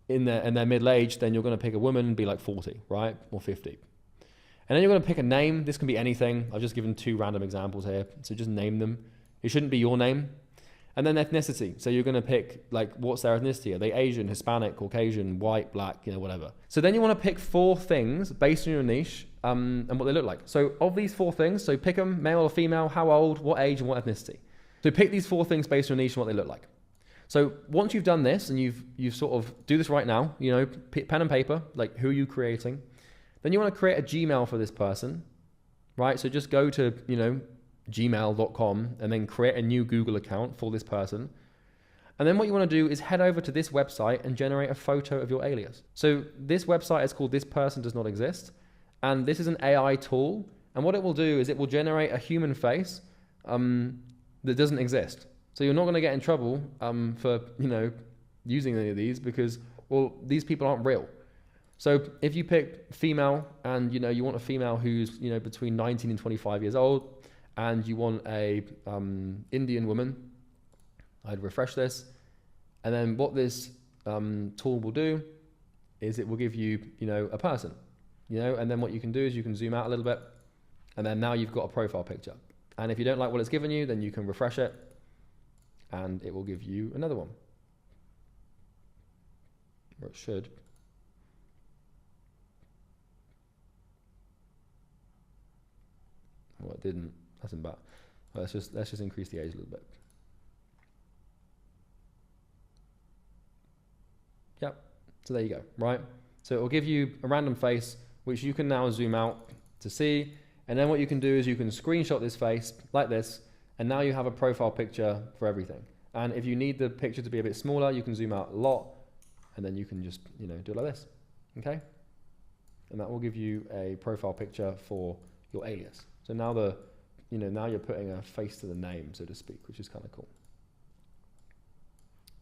and they're middle-aged, then you're going to pick a woman and be like 40, right? Or 50. And then you're going to pick a name. This can be anything. I've just given 2 random examples here. So just name them. It shouldn't be your name. And then ethnicity. So you're going to pick like, what's their ethnicity? Are they Asian, Hispanic, Caucasian, white, black, whatever. So then you want to pick 4 things based on your niche and what they look like. So of these 4 things, so pick them, male or female, how old, what age, and what ethnicity. So pick these 4 things based on your niche and what they look like. So once you've done this, and you've sort of do this right now, pen and paper, like who are you creating? Then you want to create a Gmail for this person, right? So just go to, gmail.com and then create a new Google account for this person. And then what you want to do is head over to this website and generate a photo of your alias. So this website is called This Person Does Not Exist. And this is an AI tool. And what it will do is it will generate a human face that doesn't exist. So you're not going to get in trouble for, using any of these because, well, these people aren't real. So if you pick female and, you want a female who's, between 19 and 25 years old, and you want a Indian woman, I'd refresh this. And then what this tool will do is it will give you, a person, and then what you can do is you can zoom out a little bit And then now you've got a profile picture. And if you don't like what it's given you, then you can refresh it and it will give you another one. Or it should. Well, it didn't. That's in bad. Well, let's just increase the age a little bit. Yep. So there you go, right? So it will give you a random face, which you can now zoom out to see. And then what you can do is you can screenshot this face like this, and now you have a profile picture for everything. And if you need the picture to be a bit smaller, you can zoom out a lot, and then you can just, do it like this, okay? And that will give you a profile picture for your alias. So now now you're putting a face to the name, so to speak, which is kind of cool.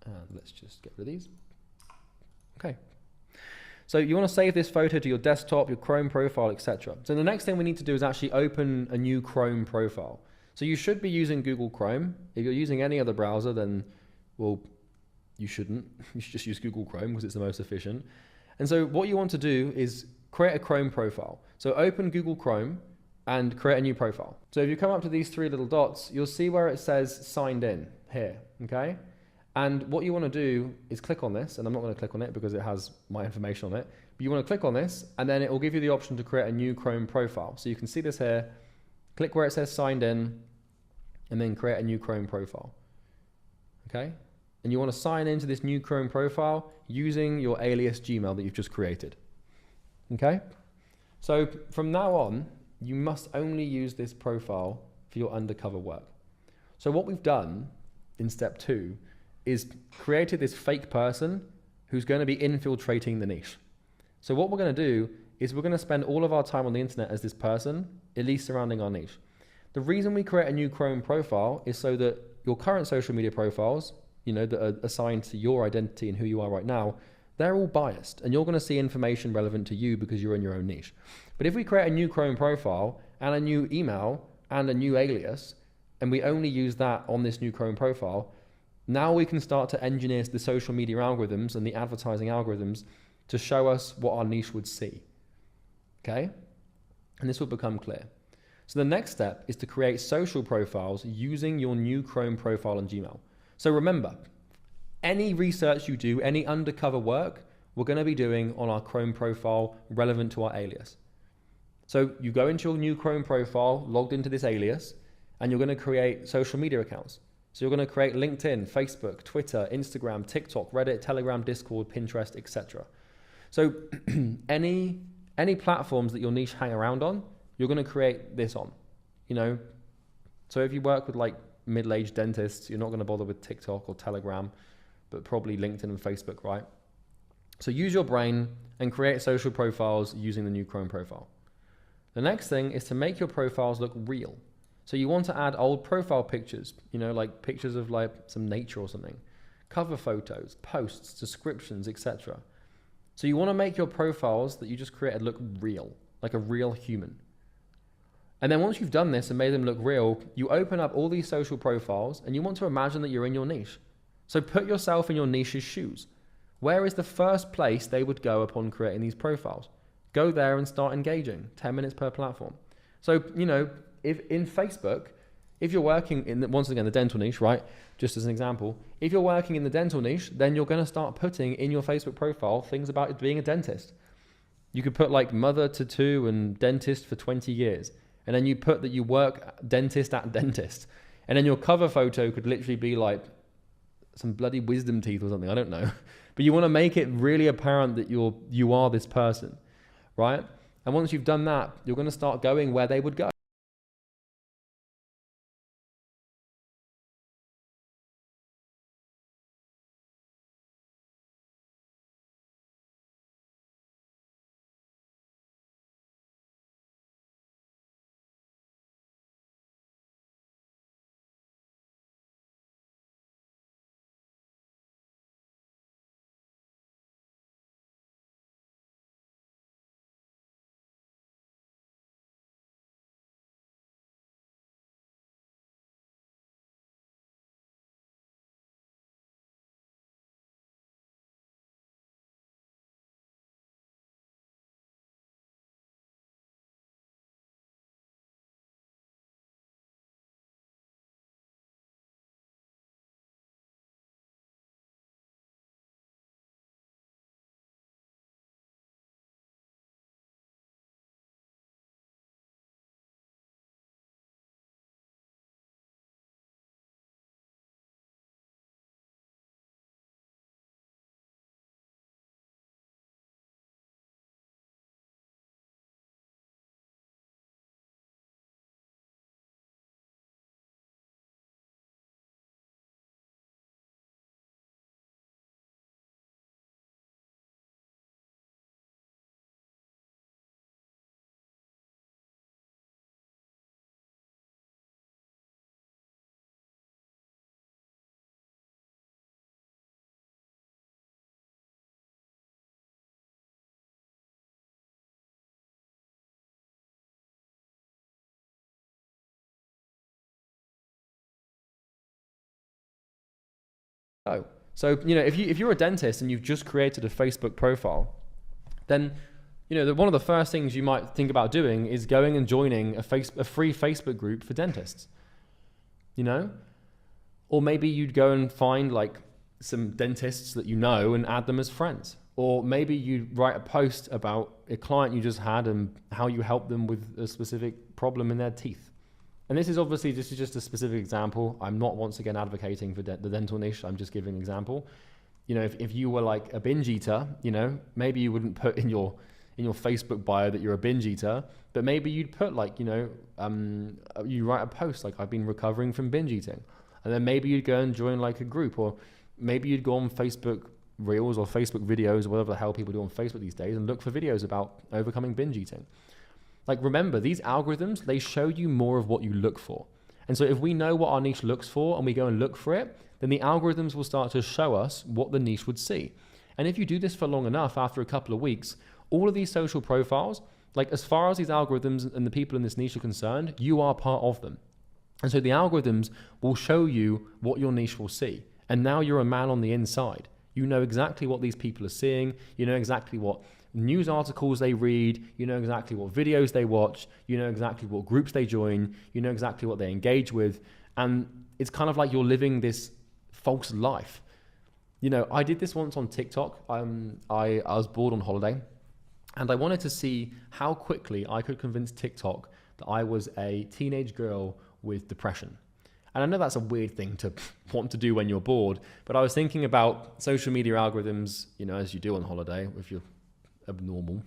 And let's just get rid of these. Okay. So you want to save this photo to your desktop, your Chrome profile, etc. So the next thing we need to do is actually open a new Chrome profile. So you should be using Google Chrome. If you're using any other browser, then, well, you shouldn't. You should just use Google Chrome because it's the most efficient. And so what you want to do is create a Chrome profile. So open Google Chrome and create a new profile. So if you come up to these three little dots, you'll see where it says signed in here, okay? And what you want to do is click on this, and I'm not going to click on it because it has my information on it, but you want to click on this, and then it will give you the option to create a new Chrome profile. So you can see this here, click where it says signed in, and then create a new Chrome profile, okay? And you want to sign into this new Chrome profile using your alias Gmail that you've just created, okay? So from now on, you must only use this profile for your undercover work. So what we've done in step 2 is created this fake person who's going to be infiltrating the niche. So what we're going to do is we're going to spend all of our time on the internet as this person, at least surrounding our niche. The reason we create a new Chrome profile is so that your current social media profiles, that are assigned to your identity and who you are right now, they're all biased, and you're going to see information relevant to you because you're in your own niche. But if we create a new Chrome profile and a new email and a new alias, and we only use that on this new Chrome profile, now we can start to engineer the social media algorithms and the advertising algorithms to show us what our niche would see, okay? And this will become clear. So the next step is to create social profiles using your new Chrome profile on Gmail. So remember, any research you do, any undercover work, we're going to be doing on our Chrome profile relevant to our alias. So you go into your new Chrome profile, logged into this alias, and you're going to create social media accounts. So you're going to create LinkedIn, Facebook, Twitter, Instagram, TikTok, Reddit, Telegram, Discord, Pinterest, etc. So any platforms that your niche hang around on, you're going to create this on, So if you work with like middle-aged dentists, you're not going to bother with TikTok or Telegram, but probably LinkedIn and Facebook, right? So use your brain and create social profiles using the new Chrome profile. The next thing is to make your profiles look real. So you want to add old profile pictures, like pictures of like some nature or something, cover photos, posts, descriptions, etc. So you want to make your profiles that you just created look real, like a real human. And then once you've done this and made them look real, you open up all these social profiles and you want to imagine that you're in your niche. So put yourself in your niche's shoes. Where is the first place they would go upon creating these profiles? Go there and start engaging, 10 minutes per platform. So, if in Facebook, if you're working in, once again, the dental niche, right? Just as an example, if you're working in the dental niche, then you're going to start putting in your Facebook profile things about being a dentist. You could put like mother to 2 and dentist for 20 years. And then you put that you work dentist at dentist. And then your cover photo could literally be like some bloody wisdom teeth or something, I don't know. But you want to make it really apparent that you are this person, right? And once you've done that, you're going to start going where they would go. Oh, so, you know, if you're a dentist and you've just created a Facebook profile, then, you know, one of the first things you might think about doing is going and joining a free Facebook group for dentists, you know? Or maybe you'd go and find like some dentists that you know and add them as friends. Or maybe you write a post about a client you just had and how you help them with a specific problem in their teeth. And this is just a specific example. I'm not once again advocating for the dental niche. I'm just giving an example. You know, if you were like a binge eater, you know, maybe you wouldn't put in your Facebook bio that you're a binge eater, but maybe you'd put like, you know, you write a post like, I've been recovering from binge eating. And then maybe you'd go and join like a group, or maybe you'd go on Facebook Reels or Facebook videos or whatever the hell people do on Facebook these days and look for videos about overcoming binge eating. Like, remember, these algorithms, they show you more of what you look for. And so if we know what our niche looks for and we go and look for it, then the algorithms will start to show us what the niche would see. And if you do this for long enough, after a couple of weeks, all of these social profiles, like as far as these algorithms and the people in this niche are concerned, you are part of them. And so the algorithms will show you what your niche will see. And now you're a man on the inside. You know exactly what these people are seeing. You know exactly what news articles they read. You know exactly what videos they watch. You know exactly what groups they join. You know exactly what they engage with. And it's kind of like you're living this false life. You know, I did this once on TikTok. I was bored on holiday and I wanted to see how quickly I could convince TikTok that I was a teenage girl with depression. And I know that's a weird thing to want to do when you're bored, but I was thinking about social media algorithms, you know, as you do on holiday if you're abnormal.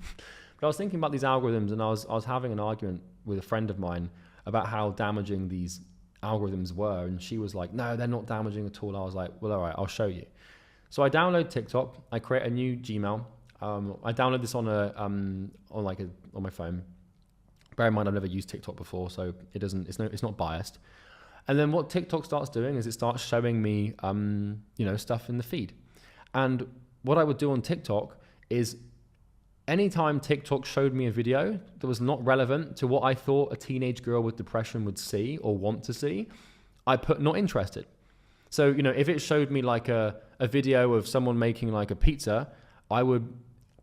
But I was thinking about these algorithms, and I was having an argument with a friend of mine about how damaging these algorithms were. And she was like, no, they're not damaging at all. I was like, well, all right, I'll show you. So I download TikTok, I create a new Gmail. I download this on my phone. Bear in mind, I've never used TikTok before, so it's not biased. And then what TikTok starts doing is it starts showing me, you know, stuff in the feed. And what I would do on TikTok is anytime TikTok showed me a video that was not relevant to what I thought a teenage girl with depression would see or want to see, I put not interested. So, you know, if it showed me like a video of someone making like a pizza, I would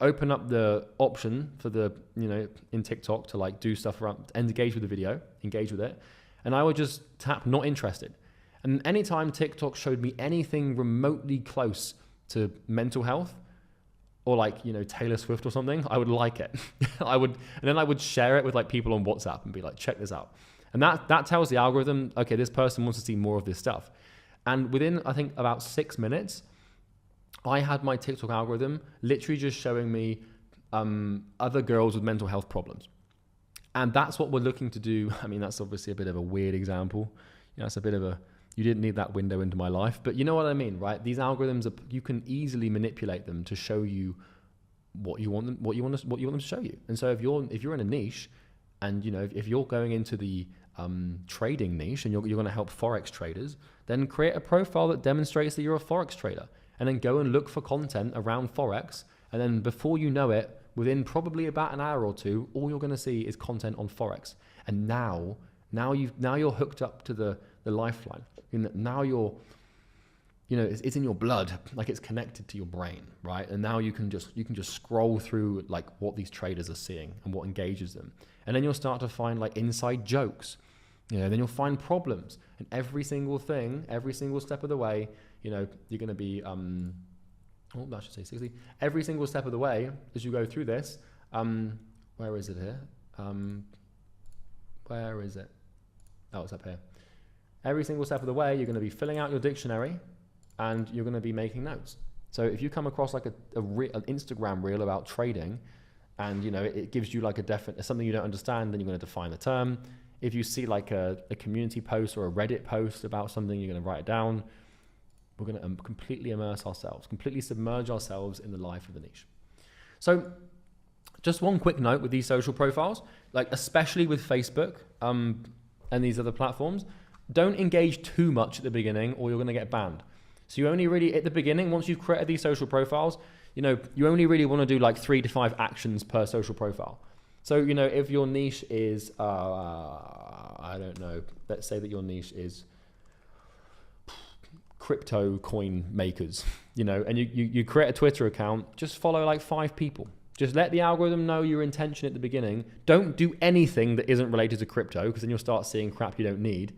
open up the option for the, you know, in TikTok to like do stuff around and engage with the video, engage with it. And I would just tap not interested. And anytime TikTok showed me anything remotely close to mental health or like, you know, Taylor Swift or something, I would like it. And then I would share it with like people on WhatsApp and be like, check this out. And that tells the algorithm, okay, this person wants to see more of this stuff. And within, I think, about 6 minutes, I had my TikTok algorithm literally just showing me other girls with mental health problems. And that's what we're looking to do. I mean, that's obviously a bit of a weird example. You know, it's a bit of you didn't need that window into my life, but you know what I mean, right? These algorithms, you can easily manipulate them to show you what you want them to show you. And so if you're in a niche, and you know, if you're going into the trading niche and you're going to help Forex traders, then create a profile that demonstrates that you're a Forex trader, and then go and look for content around Forex. And then before you know it, within probably about an hour or two, all you're going to see is content on Forex. And now you're hooked up to the lifeline. Now you're, you know, it's in your blood, like it's connected to your brain, right? And now you can just scroll through like what these traders are seeing and what engages them. And then you'll start to find like inside jokes, you know, then you'll find problems, and every single step of the way, you know, you're going to be, I should say 60. Every single step of the way as you go through this, where is it here? Where is it? Oh, it's up here. Every single step of the way, you're going to be filling out your dictionary and you're going to be making notes. So if you come across like an Instagram reel about trading, and you know it gives you like something you don't understand, then you're going to define the term. If you see like a community post or a Reddit post about something, you're going to write it down. We're going to completely immerse ourselves, completely submerge ourselves in the life of the niche. So just one quick note with these social profiles, like especially with Facebook and these other platforms, don't engage too much at the beginning or you're going to get banned. So you only really, at the beginning, once you've created these social profiles, you know, you only really want to do like 3 to 5 actions per social profile. So, you know, if your niche is, I don't know, let's say that your niche is crypto coin makers, you know, and you create a Twitter account, just follow like 5 people. Just let the algorithm know your intention at the beginning. Don't do anything that isn't related to crypto, because then you'll start seeing crap you don't need.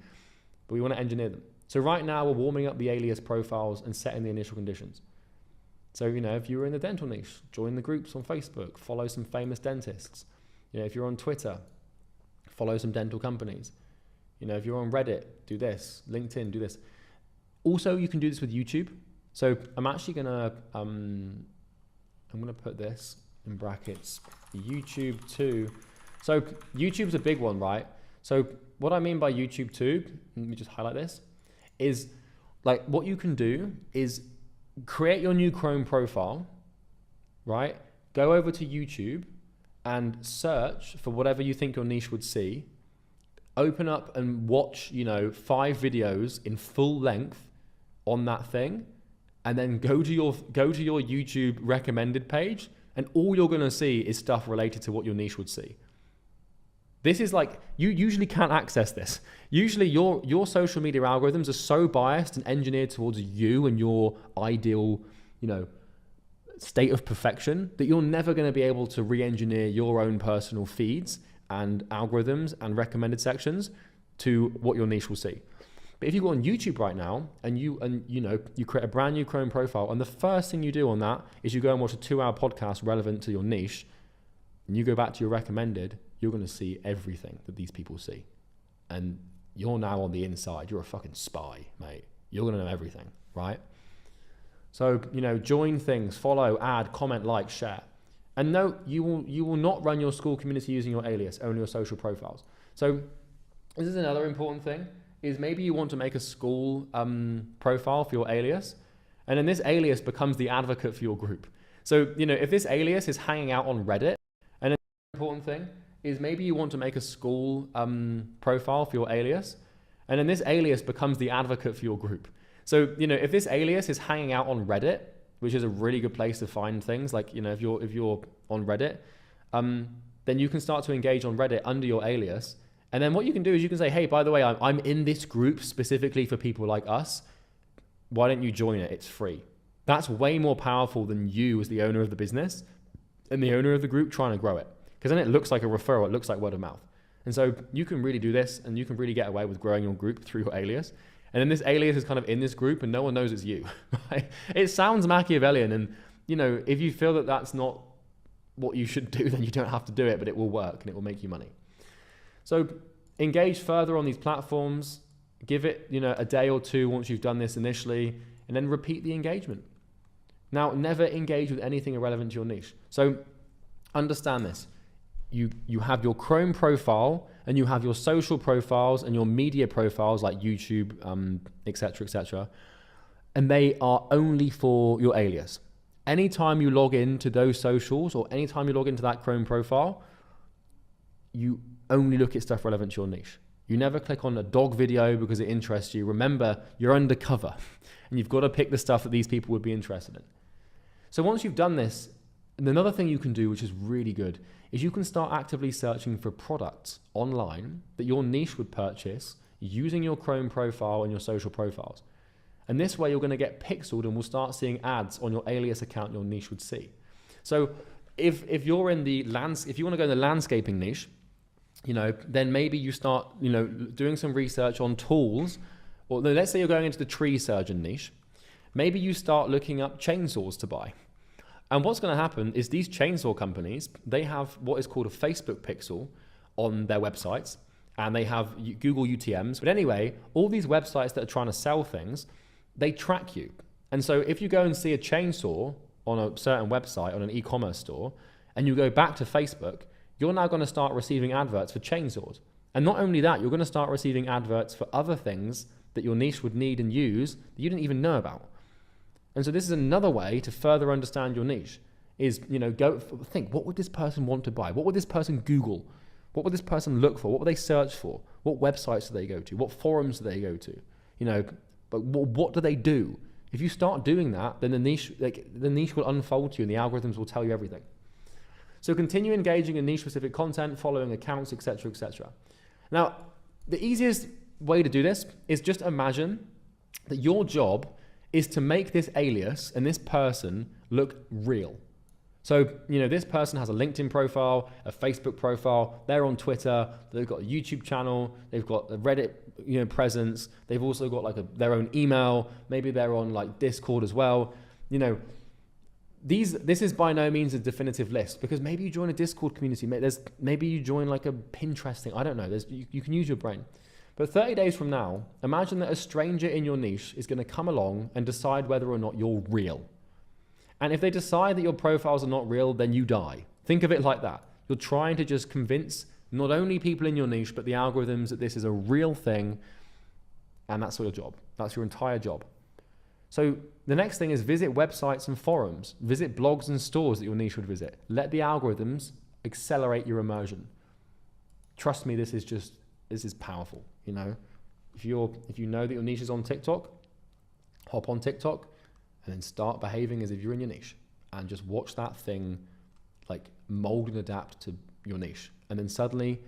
But we want to engineer them. So right now we're warming up the alias profiles and setting the initial conditions. So, you know, if you're in the dental niche, join the groups on Facebook, follow some famous dentists. You know, if you're on Twitter, follow some dental companies. You know, if you're on Reddit, do this. LinkedIn, do this. Also, you can do this with YouTube. So I'm actually gonna put this in brackets, YouTube too. So YouTube's a big one, right? So what I mean by YouTube too, let me just highlight this, is like what you can do is create your new Chrome profile, right? Go over to YouTube and search for whatever you think your niche would see. Open up and watch, you know, 5 videos in full length on that thing, and then go to your YouTube recommended page, and all you're gonna see is stuff related to what your niche would see. This is like, you usually can't access this. Usually your social media algorithms are so biased and engineered towards you and your ideal, you know, state of perfection that you're never going to be able to re-engineer your own personal feeds and algorithms and recommended sections to what your niche will see. But if you go on YouTube right now and you create a brand new Chrome profile, and the first thing you do on that is you go and watch a 2-hour podcast relevant to your niche, and you go back to your recommended, you're going to see everything that these people see. And you're now on the inside. You're a fucking spy, mate. You're going to know everything, right? So, you know, join things, follow, add, comment, like, share. And no, you will not run your Skool community using your alias, only your social profiles. So this is another important thing, is maybe you want to make a Skool profile for your alias, and then this alias becomes the advocate for your group. So, you know, if this alias is hanging out on Reddit, and an important thing is maybe you want to make a Skool profile for your alias, and then this alias becomes the advocate for your group. So, you know, if this alias is hanging out on Reddit, which is a really good place to find things, like, you know, if you're on Reddit, then you can start to engage on Reddit under your alias. And then what you can do is you can say, hey, by the way, I'm in this group specifically for people like us. Why don't you join it? It's free. That's way more powerful than you as the owner of the business and the owner of the group trying to grow it. Because then it looks like a referral, it looks like word of mouth. And so you can really do this, and you can really get away with growing your group through your alias. And then this alias is kind of in this group and no one knows it's you. Right? It sounds Machiavellian, and, you know, if you feel that that's not what you should do, then you don't have to do it, but it will work and it will make you money. So engage further on these platforms, give it, you know, a day or two once you've done this initially, and then repeat the engagement. Now, never engage with anything irrelevant to your niche. So understand this. You have your Chrome profile, and you have your social profiles and your media profiles like YouTube, et cetera, and they are only for your alias. Anytime you log into those socials, or anytime you log into that Chrome profile, you only look at stuff relevant to your niche. You never click on a dog video because it interests you. Remember, you're undercover, and you've got to pick the stuff that these people would be interested in. So once you've done this, and another thing you can do, which is really good, is you can start actively searching for products online that your niche would purchase using your Chrome profile and your social profiles. And this way you're going to get pixeled and will start seeing ads on your alias account your niche would see. So if you're in the if you want to go in the landscaping niche, you know, then maybe you start, you know, doing some research on tools, or let's say you're going into the tree surgeon niche. Maybe you start looking up chainsaws to buy. And what's going to happen is these chainsaw companies, they have what is called a Facebook pixel on their websites, and they have Google UTMs. But anyway, all these websites that are trying to sell things, they track you. And so if you go and see a chainsaw on a certain website, on an e-commerce store, and you go back to Facebook, you're now going to start receiving adverts for chainsaws. And not only that, you're going to start receiving adverts for other things that your niche would need and use that you didn't even know about. And so this is another way to further understand your niche, is, you know, think, what would this person want to buy? What would this person Google? What would this person look for? What would they search for? What websites do they go to? What forums do they go to? You know, but what do they do? If you start doing that, then the niche will unfold to you, and the algorithms will tell you everything. So continue engaging in niche-specific content, following accounts, etc., etc. Now, the easiest way to do this is just imagine that your job is to make this alias and this person look real. So, this person has a LinkedIn profile, a Facebook profile, they're on Twitter, they've got a YouTube channel, they've got a Reddit, presence, they've also got like their own email, maybe they're on like Discord as well. This is by no means a definitive list, because maybe you join a Discord community, maybe you join like a Pinterest thing, I don't know, you can use your brain. But 30 days from now, imagine that a stranger in your niche is going to come along and decide whether or not you're real. And if they decide that your profiles are not real, then you die. Think of it like that. You're trying to just convince not only people in your niche, but the algorithms that this is a real thing. And that's your job. That's your entire job. So the next thing is visit websites and forums. Visit blogs and stores that your niche would visit. Let the algorithms accelerate your immersion. Trust me, this is powerful. If you know that your niche is on TikTok, hop on TikTok, and then start behaving as if you're in your niche, and just watch that thing like mold and adapt to your niche. And then suddenly,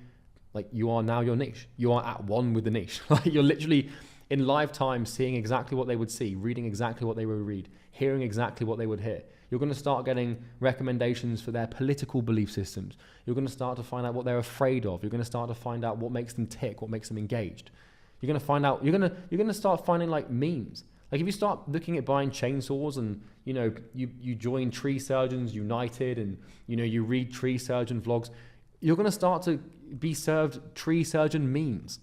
like, you are now your niche. You are at one with the niche. You're literally in live time seeing exactly what they would see, reading exactly what they would read, hearing exactly what they would hear. You're going to start getting recommendations for their political belief systems. You're going to start to find out what they're afraid of. You're going to start to find out what makes them tick, what makes them engaged. You're going to find out, you're going to start finding like memes. Like if you start looking at buying chainsaws and, you join Tree Surgeons United and, you read tree surgeon vlogs, you're going to start to be served tree surgeon memes,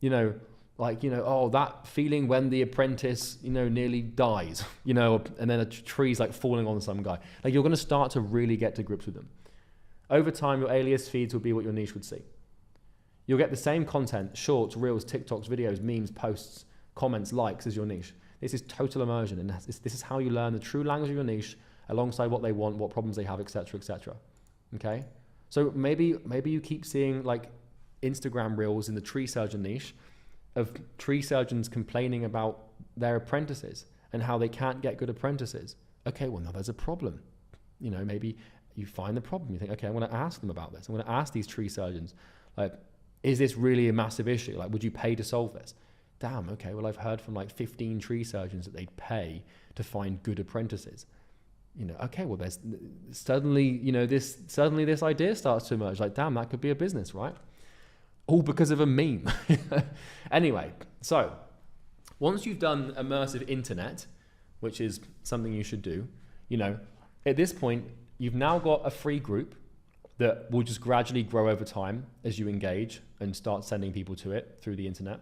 oh, that feeling when the apprentice, nearly dies, and then a tree's like falling on some guy. Like you're going to start to really get to grips with them. Over time, your alias feeds will be what your niche would see. You'll get the same content, shorts, reels, TikToks, videos, memes, posts, comments, likes as your niche. This is total immersion, and this is how you learn the true language of your niche alongside what they want, what problems they have, etc., etc. Okay? So maybe you keep seeing like Instagram reels in the tree surgeon niche of tree surgeons complaining about their apprentices and how they can't get good apprentices. Okay, well, now there's a problem. Maybe you find the problem. You think, okay, I want to ask them about this. I want to ask these tree surgeons, like, is this really a massive issue? Like, would you pay to solve this? Damn, okay, well, I've heard from like 15 tree surgeons that they'd pay to find good apprentices. Okay, well, there's suddenly this idea starts to emerge. Like, damn, that could be a business, right? All because of a meme. Anyway, so once you've done immersive internet, which is something you should do, at this point, you've now got a free group that will just gradually grow over time as you engage and start sending people to it through the internet.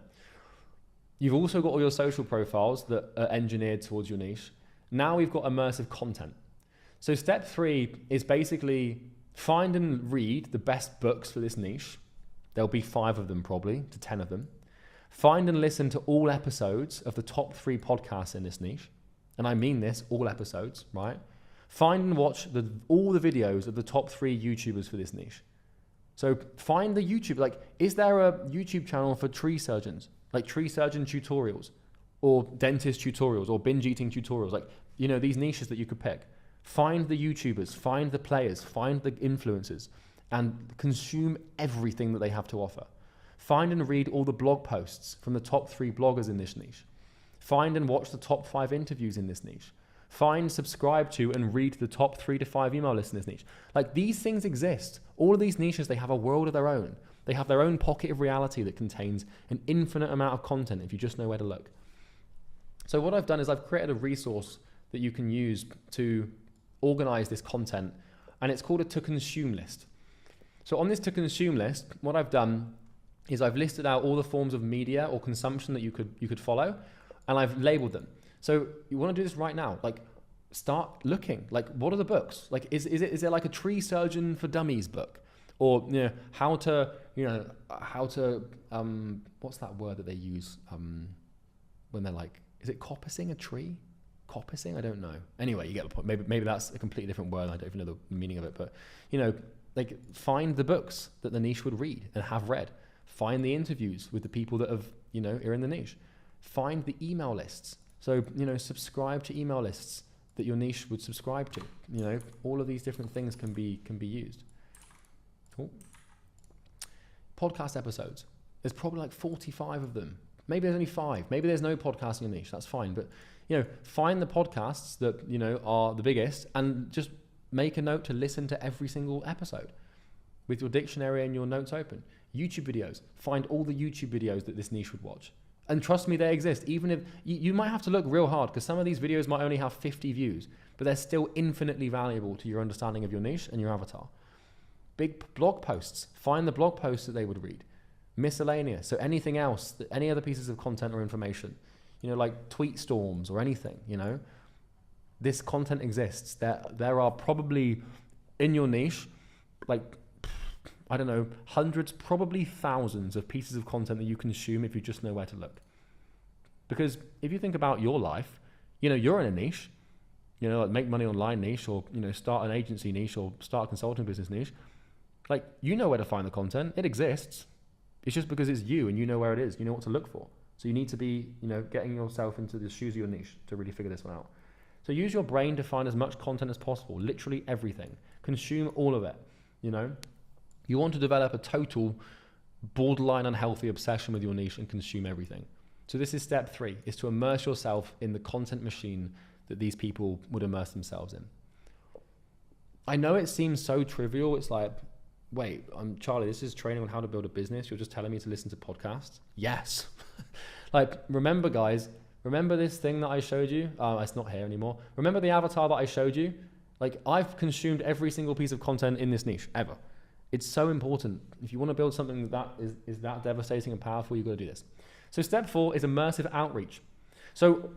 You've also got all your social profiles that are engineered towards your niche. Now we've got immersive content. So step 3 is basically find and read the best books for this niche. There'll be 5 of them probably, to 10 of them. Find and listen to all episodes of the top 3 podcasts in this niche. And I mean this, all episodes, right? Find and watch all the videos of the top 3 YouTubers for this niche. So find the YouTube, like, is there a YouTube channel for tree surgeons? Like tree surgeon tutorials or dentist tutorials or binge eating tutorials, like, these niches that you could pick. Find the YouTubers, find the players, find the influencers, and consume everything that they have to offer. Find and read all the blog posts from the top 3 bloggers in this niche. Find and watch the top 5 interviews in this niche. Find, subscribe to, and read the top 3 to 5 email lists in this niche. Like, these things exist. All of these niches, they have a world of their own. They have their own pocket of reality that contains an infinite amount of content if you just know where to look. So what I've done is I've created a resource that you can use to organize this content, and it's called a to consume list. So on this to consume list, what I've done is I've listed out all the forms of media or consumption that you could follow, and I've labeled them. So you want to do this right now, like start looking, like what are the books? Like is it like a tree surgeon for dummies book? Or how to what's that word that they use when they're like, is it coppicing a tree? Coppicing? I don't know. Anyway, you get the point. Maybe that's a completely different word. I don't even know the meaning of it. But like find the books that the niche would read and have read. Find the interviews with the people that have are in the niche. Find the email lists. So subscribe to email lists that your niche would subscribe to. All of these different things can be used. Cool. Podcast episodes. There's probably like 45 of them Maybe there's only 5. Maybe there's no podcast in your niche. That's fine. But, you know, find the podcasts that, you know, are the biggest and just make a note to listen to every single episode with your dictionary and your notes open. YouTube videos. Find all the YouTube videos that this niche would watch. And trust me, they exist. Even if you might have to look real hard because some of these videos might only have 50 views, but they're still infinitely valuable to your understanding of your niche and your avatar. Big blog posts. Find the blog posts that they would read. Miscellaneous. So anything else, any other pieces of content or information, you know, like tweet storms or anything, you know, this content exists. There are probably in your niche, like, I don't know, hundreds, probably thousands of pieces of content that you consume if you just know where to look. Because if you think about your life, you know, you're in a niche, you know, like make money online niche, or, you know, start an agency niche, or start a consulting business niche. Like, you know where to find the content. It exists. It's just because it's you and you know where it is. You know what to look for. So you need to be, you know, getting yourself into the shoes of your niche to really figure this one out. So use your brain to find as much content as possible. Literally everything. Consume all of it, you know. You want to develop a total borderline unhealthy obsession with your niche and consume everything. So this is step 3, is to immerse yourself in the content machine that these people would immerse themselves in. I know it seems so trivial. It's like, wait, Charlie, this is training on how to build a business. You're just telling me to listen to podcasts? Yes. Like, remember guys, remember this thing that I showed you? It's not here anymore. Remember the avatar that I showed you? Like, I've consumed every single piece of content in this niche ever. It's so important. If you want to build something that is that devastating and powerful, you've got to do this. So step 4 is immersive outreach. So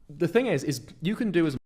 the thing is you can do as